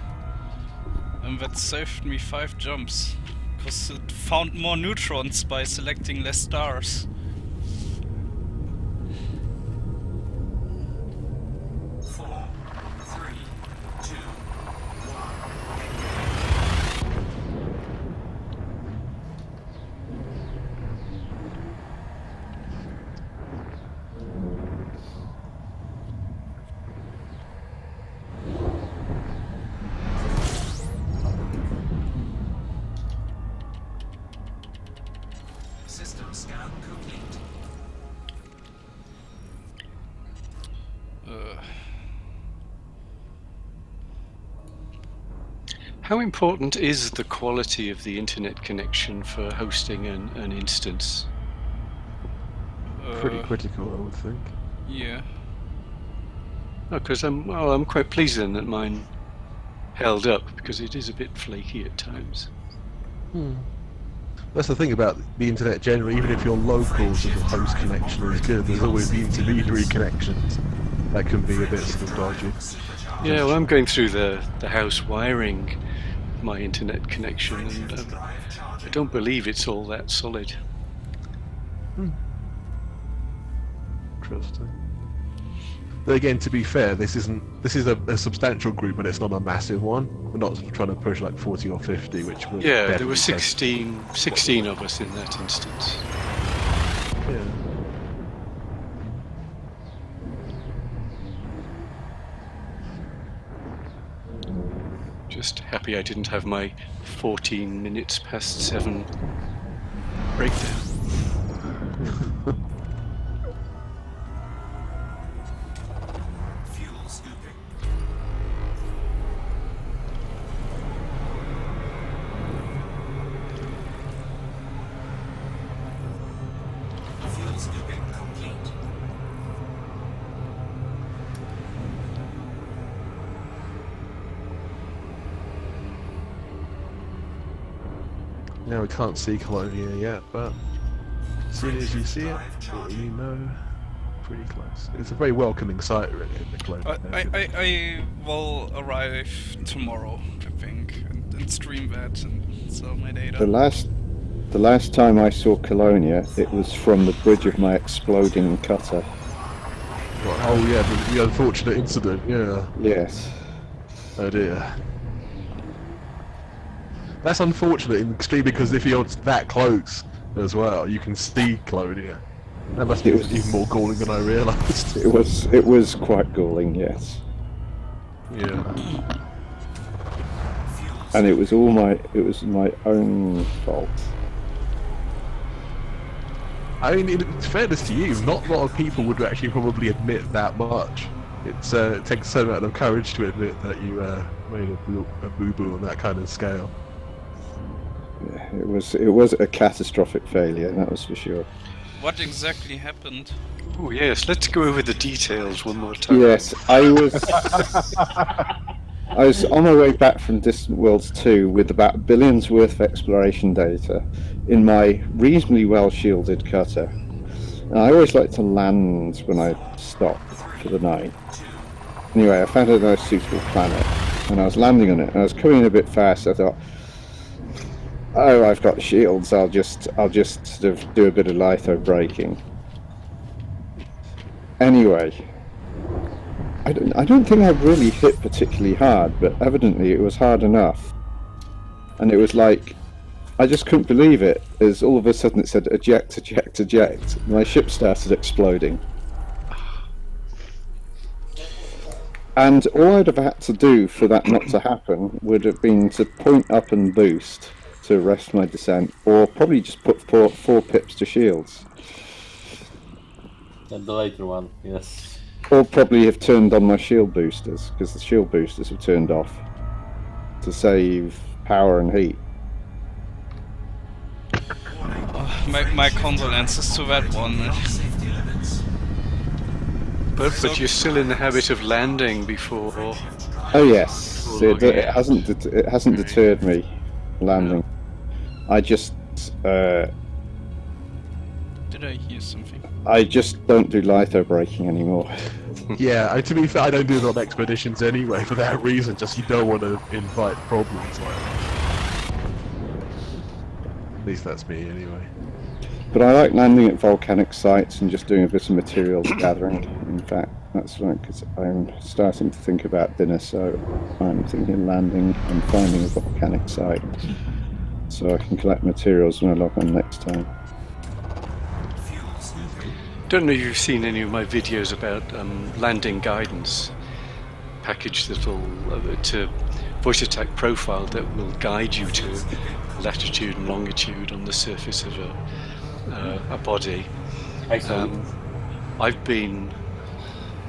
And that saved me 5 jumps. Because it found more neutrons by selecting less stars. System scan complete. How important is the quality of the internet connection for hosting an instance? Pretty critical, I would think. Yeah. Because I'm quite pleased then that mine held up, because it is a bit flaky at times. That's the thing about the internet generally, even if your local sort of host connection is good, there's always the intermediary connections that can be a bit sort of dodgy. Yeah, well, I'm going through the house wiring, my internet connection, and I don't believe it's all that solid. Interesting. But again, to be fair, this is a substantial group, but it's not a massive one. We're not trying to push like 40 or 50, which would Yeah, there were 16 of us in that instance. Yeah. Just happy I didn't have my 14 minutes past 7 breakdown. Fuel scooping. Fuel scooping complete. Now we can't see Colonia yet, but as soon as you see it, you know pretty close. It's a very welcoming sight, really, in the Colonia. I will arrive tomorrow, I think, and stream that and sell my data. The last time I saw Colonia, it was from the bridge of my exploding cutter. Oh yeah, the unfortunate incident, yeah. Yes. Oh dear. That's unfortunate in extreme, because if you're that close as well, you can see Colonia. That must be even more galling than I realised. It was quite galling, yes. Yeah. And it was my own fault. I mean, in fairness to you, not a lot of people would actually probably admit that much. It takes a certain amount of courage to admit that you made a boo-boo on that kind of scale. Yeah, it was a catastrophic failure, that was for sure. What exactly happened? Oh yes, let's go over the details one more time. Yes, I was on my way back from Distant Worlds 2 with about billions worth of exploration data in my reasonably well shielded cutter. And I always like to land when I stop for the night. Anyway, I found a nice suitable planet and I was landing on it, and I was coming in a bit fast. I thought, oh, I've got shields, I'll just sort of do a bit of litho braking. Anyway, I don't think I really hit particularly hard, but evidently it was hard enough. And it was like, I just couldn't believe it, as all of a sudden it said eject, eject, eject. My ship started exploding. And all I'd have had to do for that not to happen would have been to point up and boost to arrest my descent, or probably just put four pips to shields. And the later one, yes. Or probably have turned on my shield boosters, because the shield boosters were turned off to save power and heat. My condolences to that one. But you're still in the habit of landing before. Oh yes, it hasn't deterred me landing. I just Did I hear something? I just don't do litho braking anymore. Yeah, to be fair, I don't do it on expeditions anyway for that reason. Just you don't want to invite problems like that. At least that's me anyway. But I like landing at volcanic sites and just doing a bit of materials gathering. In fact, that's right, because I'm starting to think about dinner, so I'm thinking landing and finding a volcanic site so I can collect materials when I log on next time. Don't know if you've seen any of my videos about landing guidance package that'll to voice attack profile that will guide you to latitude and longitude on the surface of a body. I've been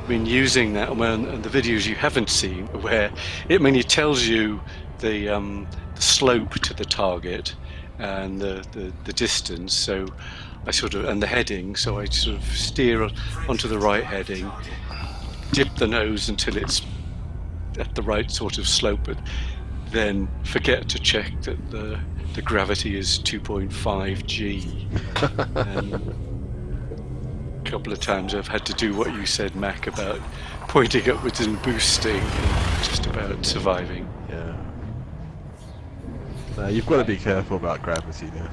using that, and the videos you haven't seen, where it tells you the slope to the target and the distance. So I and the heading. So I sort of steer onto the right heading, dip the nose until it's at the right sort of slope, but then forget to check that the gravity is 2.5 G. And a couple of times I've had to do what you said, Mac, about pointing upwards and boosting and just about surviving. Yeah. You've got to be careful about gravity there.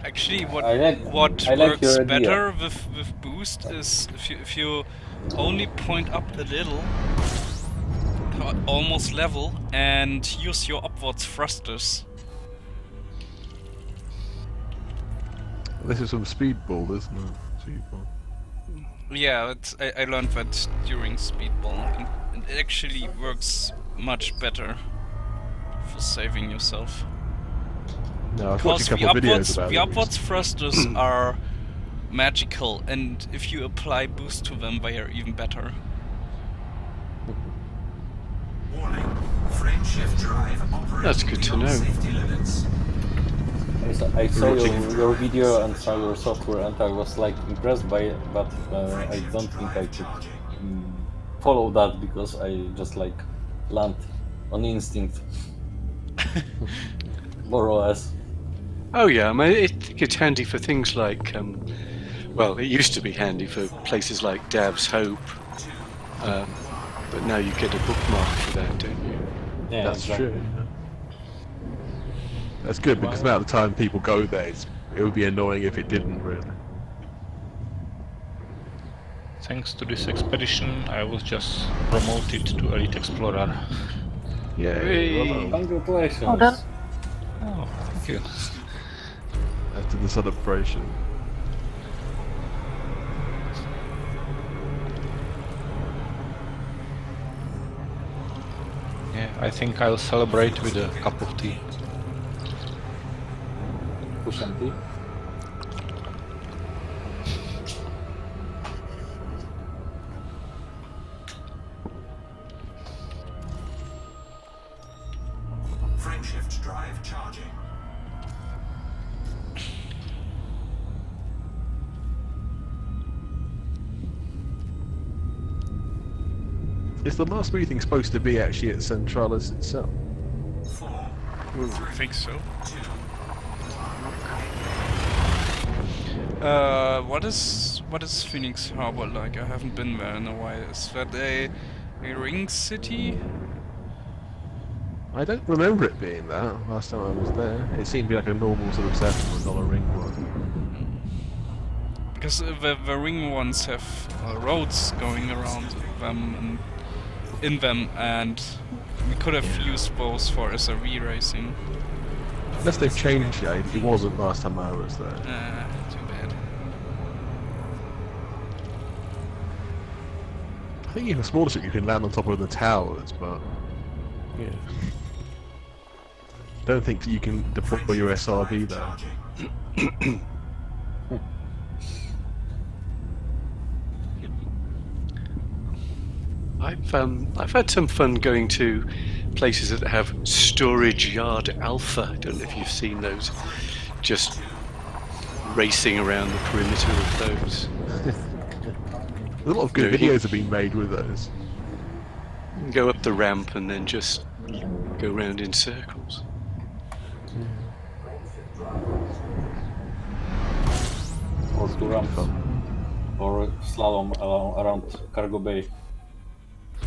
Actually, what I like works your idea. better with boost is if you only point up a little, almost level, and use your upwards thrusters. This is some speedball, isn't it? Speedball. Yeah, I learned that during speedball, and it actually works much better for saving yourself. No, I've watched a Because couple of videos about the it. upwards thrusters are magical, and if you apply boost to them, they are even better. Warning. Frame shift drive operating That's good to beyond know. safety limits. I saw your video and saw your software, and I was like impressed by it, but I don't think I could follow that because I just like land on instinct, more or less. Oh yeah, I mean, it's handy for things like, well, it used to be handy for places like Dav's Hope, but now you get a bookmark for that, don't you? Yeah, That's exactly. true. That's good because the amount of time people go there, it would be annoying if it didn't really. Thanks to this expedition, I was just promoted to Elite Explorer. Yeah. Hey. Congratulations. Well done. Oh, thank you. After the celebration. Yeah, I think I'll celebrate with a cup of tea. Push and tea. Frame shift drive charging. Is the last meeting supposed to be actually at Centralis itself? 4, I think so. 2. What is Phoenix Harbor like? I haven't been there in a while. Is that a ring city? I don't remember it being that last time I was there. It seemed to be like a normal sort of settlement, not a ring one. Because the ring ones have roads going around them and in them, and we could have used those for SRV racing. Unless they've changed it, it wasn't last time I was there. Too bad. I think in a smaller ship you can land on top of the towers, but yeah. Don't think you can deploy your SRV there. I've had some fun going to places that have storage yard alpha. I don't know if you've seen those. Just racing around the perimeter of those. A lot of good videos have been made with those. You can go up the ramp and then just go round in circles. Or to ramp or slalom around Cargo Bay.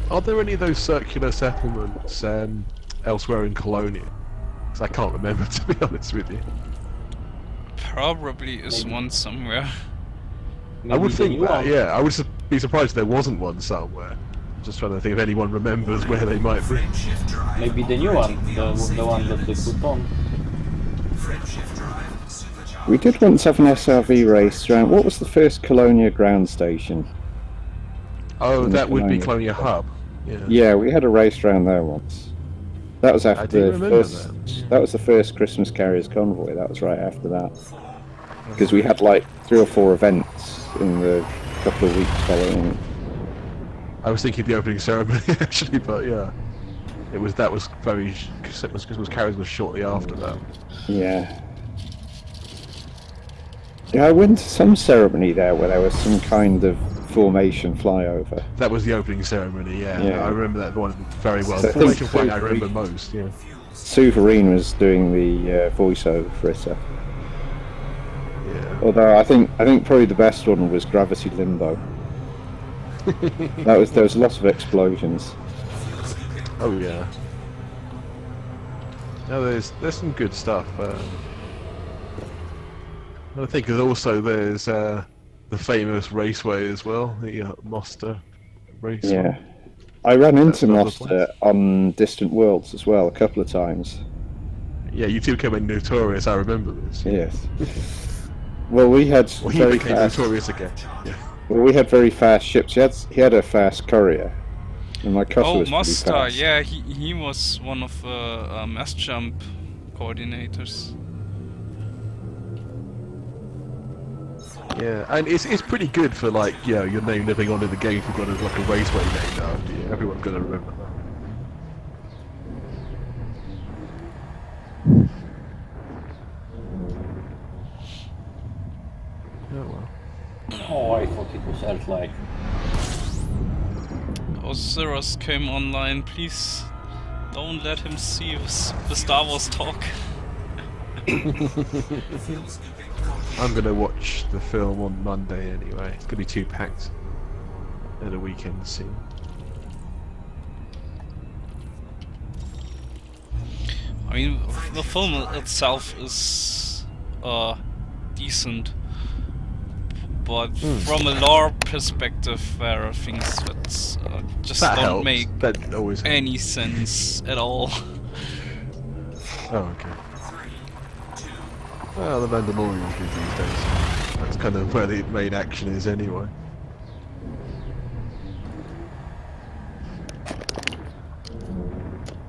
Are there any of those circular settlements elsewhere in Colonia? Because I can't remember, to be honest with you. Probably is one somewhere. I would think that, yeah. I would be surprised if there wasn't one somewhere. I'm just trying to think if anyone remembers where they might be. Maybe the new one, the one that they put on. We did once have an SRV race around. What was the first Colonia ground station? Oh, In that would be Colonia. Colonia Hub. Yeah. Yeah, we had a race around there once. That was I after do the remember first. That was the first Christmas Carriers Convoy. That was right after that. Because we had like 3 or 4 events in the couple of weeks following it. I was thinking the opening ceremony actually, but yeah, that was very. Christmas Carriers was shortly after that. Yeah. Yeah, I went to some ceremony there where there was some kind of formation flyover. That was the opening ceremony, yeah. Yeah. I remember that one very well. So The I think formation flying I remember most, yeah. Sue Vereen was doing the voiceover for it. Yeah. Although I think probably the best one was Gravity Limbo. There was lots of explosions. Oh yeah. No, there's some good stuff. I think there's the famous raceway as well, the Moster raceway. Yeah. I ran into another Moster place. on Distant Worlds as well a couple of times. Yeah, you two became notorious. I remember this. Yes. Well, we had Well, he very became fast. notorious again. Yeah. Well, we had very fast ships. He had a fast courier, and my cutter Oh, was pretty Moster, fast. yeah, he was one of the mass jump coordinators. Yeah, and it's pretty good for like your name living on in the game if you've got like a raceway named after you. Everyone's gonna remember that. Oh well. Oh, I thought it was Earth-like. Osiris came online, please don't let him see the Star Wars talk. I'm gonna watch the film on Monday anyway. It's gonna be too packed at a weekend scene. I mean, the film itself is decent, but from a lore perspective, there are things that just That don't helps. make That always any sense at all. Oh, okay. Well, the Mandalorian's good these days. That's kind of where the main action is anyway.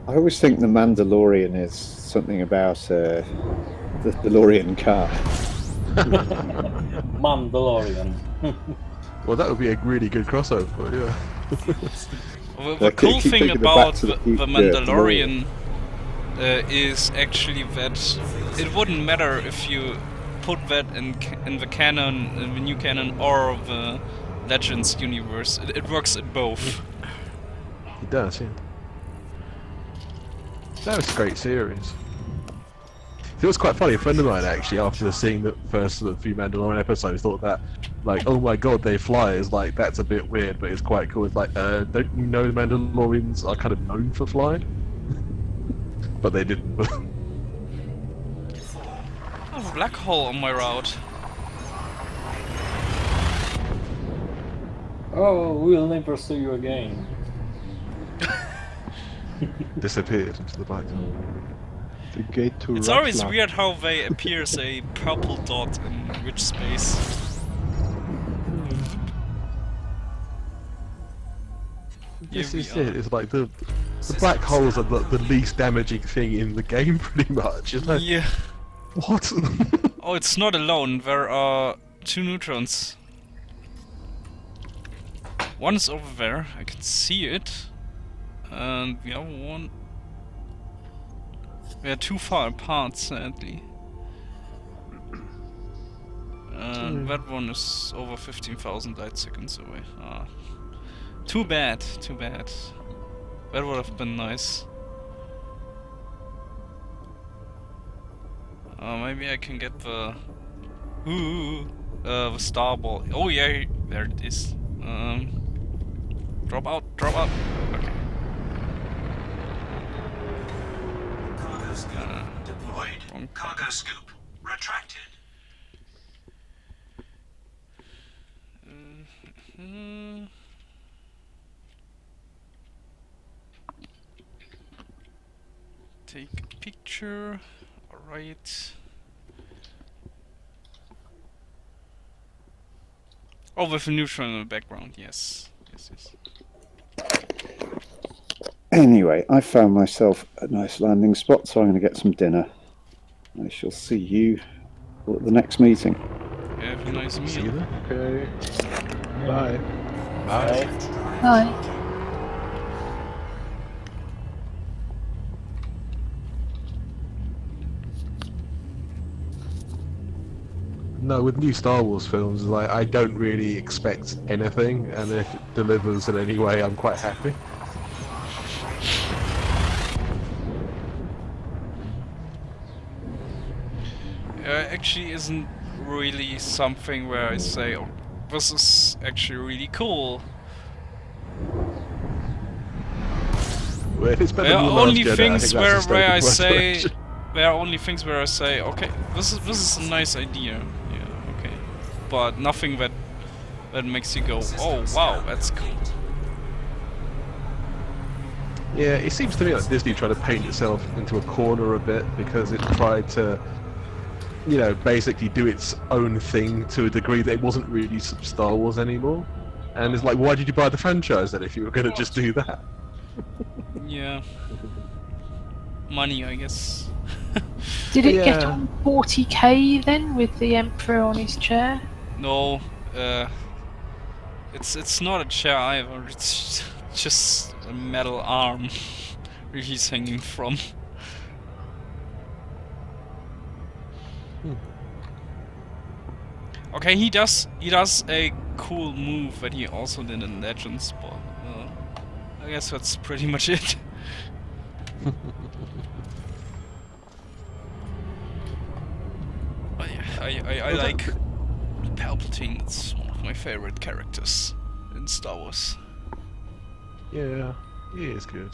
I always think the Mandalorian is something about the DeLorean car. Mandalorian. Well, that would be a really good crossover, yeah. The cool keep thing thinking of about Back to the the Future, Mandalorian is actually that it wouldn't matter if you put that in the canon, in the new canon, or the Legends universe. It works in both. It does, yeah. That was a great series. It was quite funny. A friend of mine actually, after seeing the first few Mandalorian episodes, thought that, like, oh my god, they fly. Is like that's a bit weird, but it's quite cool. It's like, don't you know the Mandalorians are kind of known for flying? But they didn't. I have a black hole on my route. Oh, we'll never see you again. Disappeared into the black hole. The gate to It's always Ratla. weird how they appear as a purple dot in which space. This Here is we it. are. It's like the black holes are the least damaging thing in the game, pretty much. It's like, Yeah. what? Oh, it's not alone. There are 2 neutrons. One is over there. I can see it. And the other one... We are too far apart, sadly. And that one is over 15,000 light seconds away. Ah. Too bad, too bad. That would have been nice. Maybe I can get the... the star ball. Oh yeah, there it is. Drop out, drop out. Okay. Cargo scoop deployed. Cargo scoop retracted. Take a picture. Alright. Oh, with a neutron in the background, yes. Yes, yes. Anyway, I found myself a nice landing spot, so I'm going to get some dinner. I shall see you at the next meeting. Have a nice See you meal. there. Okay. Bye. Bye. Bye. No, with new Star Wars films, like I don't really expect anything, and if it delivers in any way, I'm quite happy. Actually isn't really something where I say, oh, this is actually really cool. Well, if it's better There than are the Last only Jedi, I things think that's a where I step in the right say, direction. there are only things where I say, okay, this is a nice idea. Yeah, okay, but nothing that makes you go, oh wow, that's cool. Yeah, it seems to me like Disney tried to paint itself into a corner a bit because it tried to, you know, basically do its own thing to a degree that it wasn't really Star Wars anymore. And it's like, why did you buy the franchise then if you were going to just do that? Yeah, money, I guess. Did it get Yeah. on 40k then with the Emperor on his chair? No, it's not a chair either. It's just a metal arm where he's hanging from. Okay, he does a cool move that he also did in Legends, but I guess that's pretty much it. I like Palpatine. It's one of my favorite characters in Star Wars. Yeah, he is good.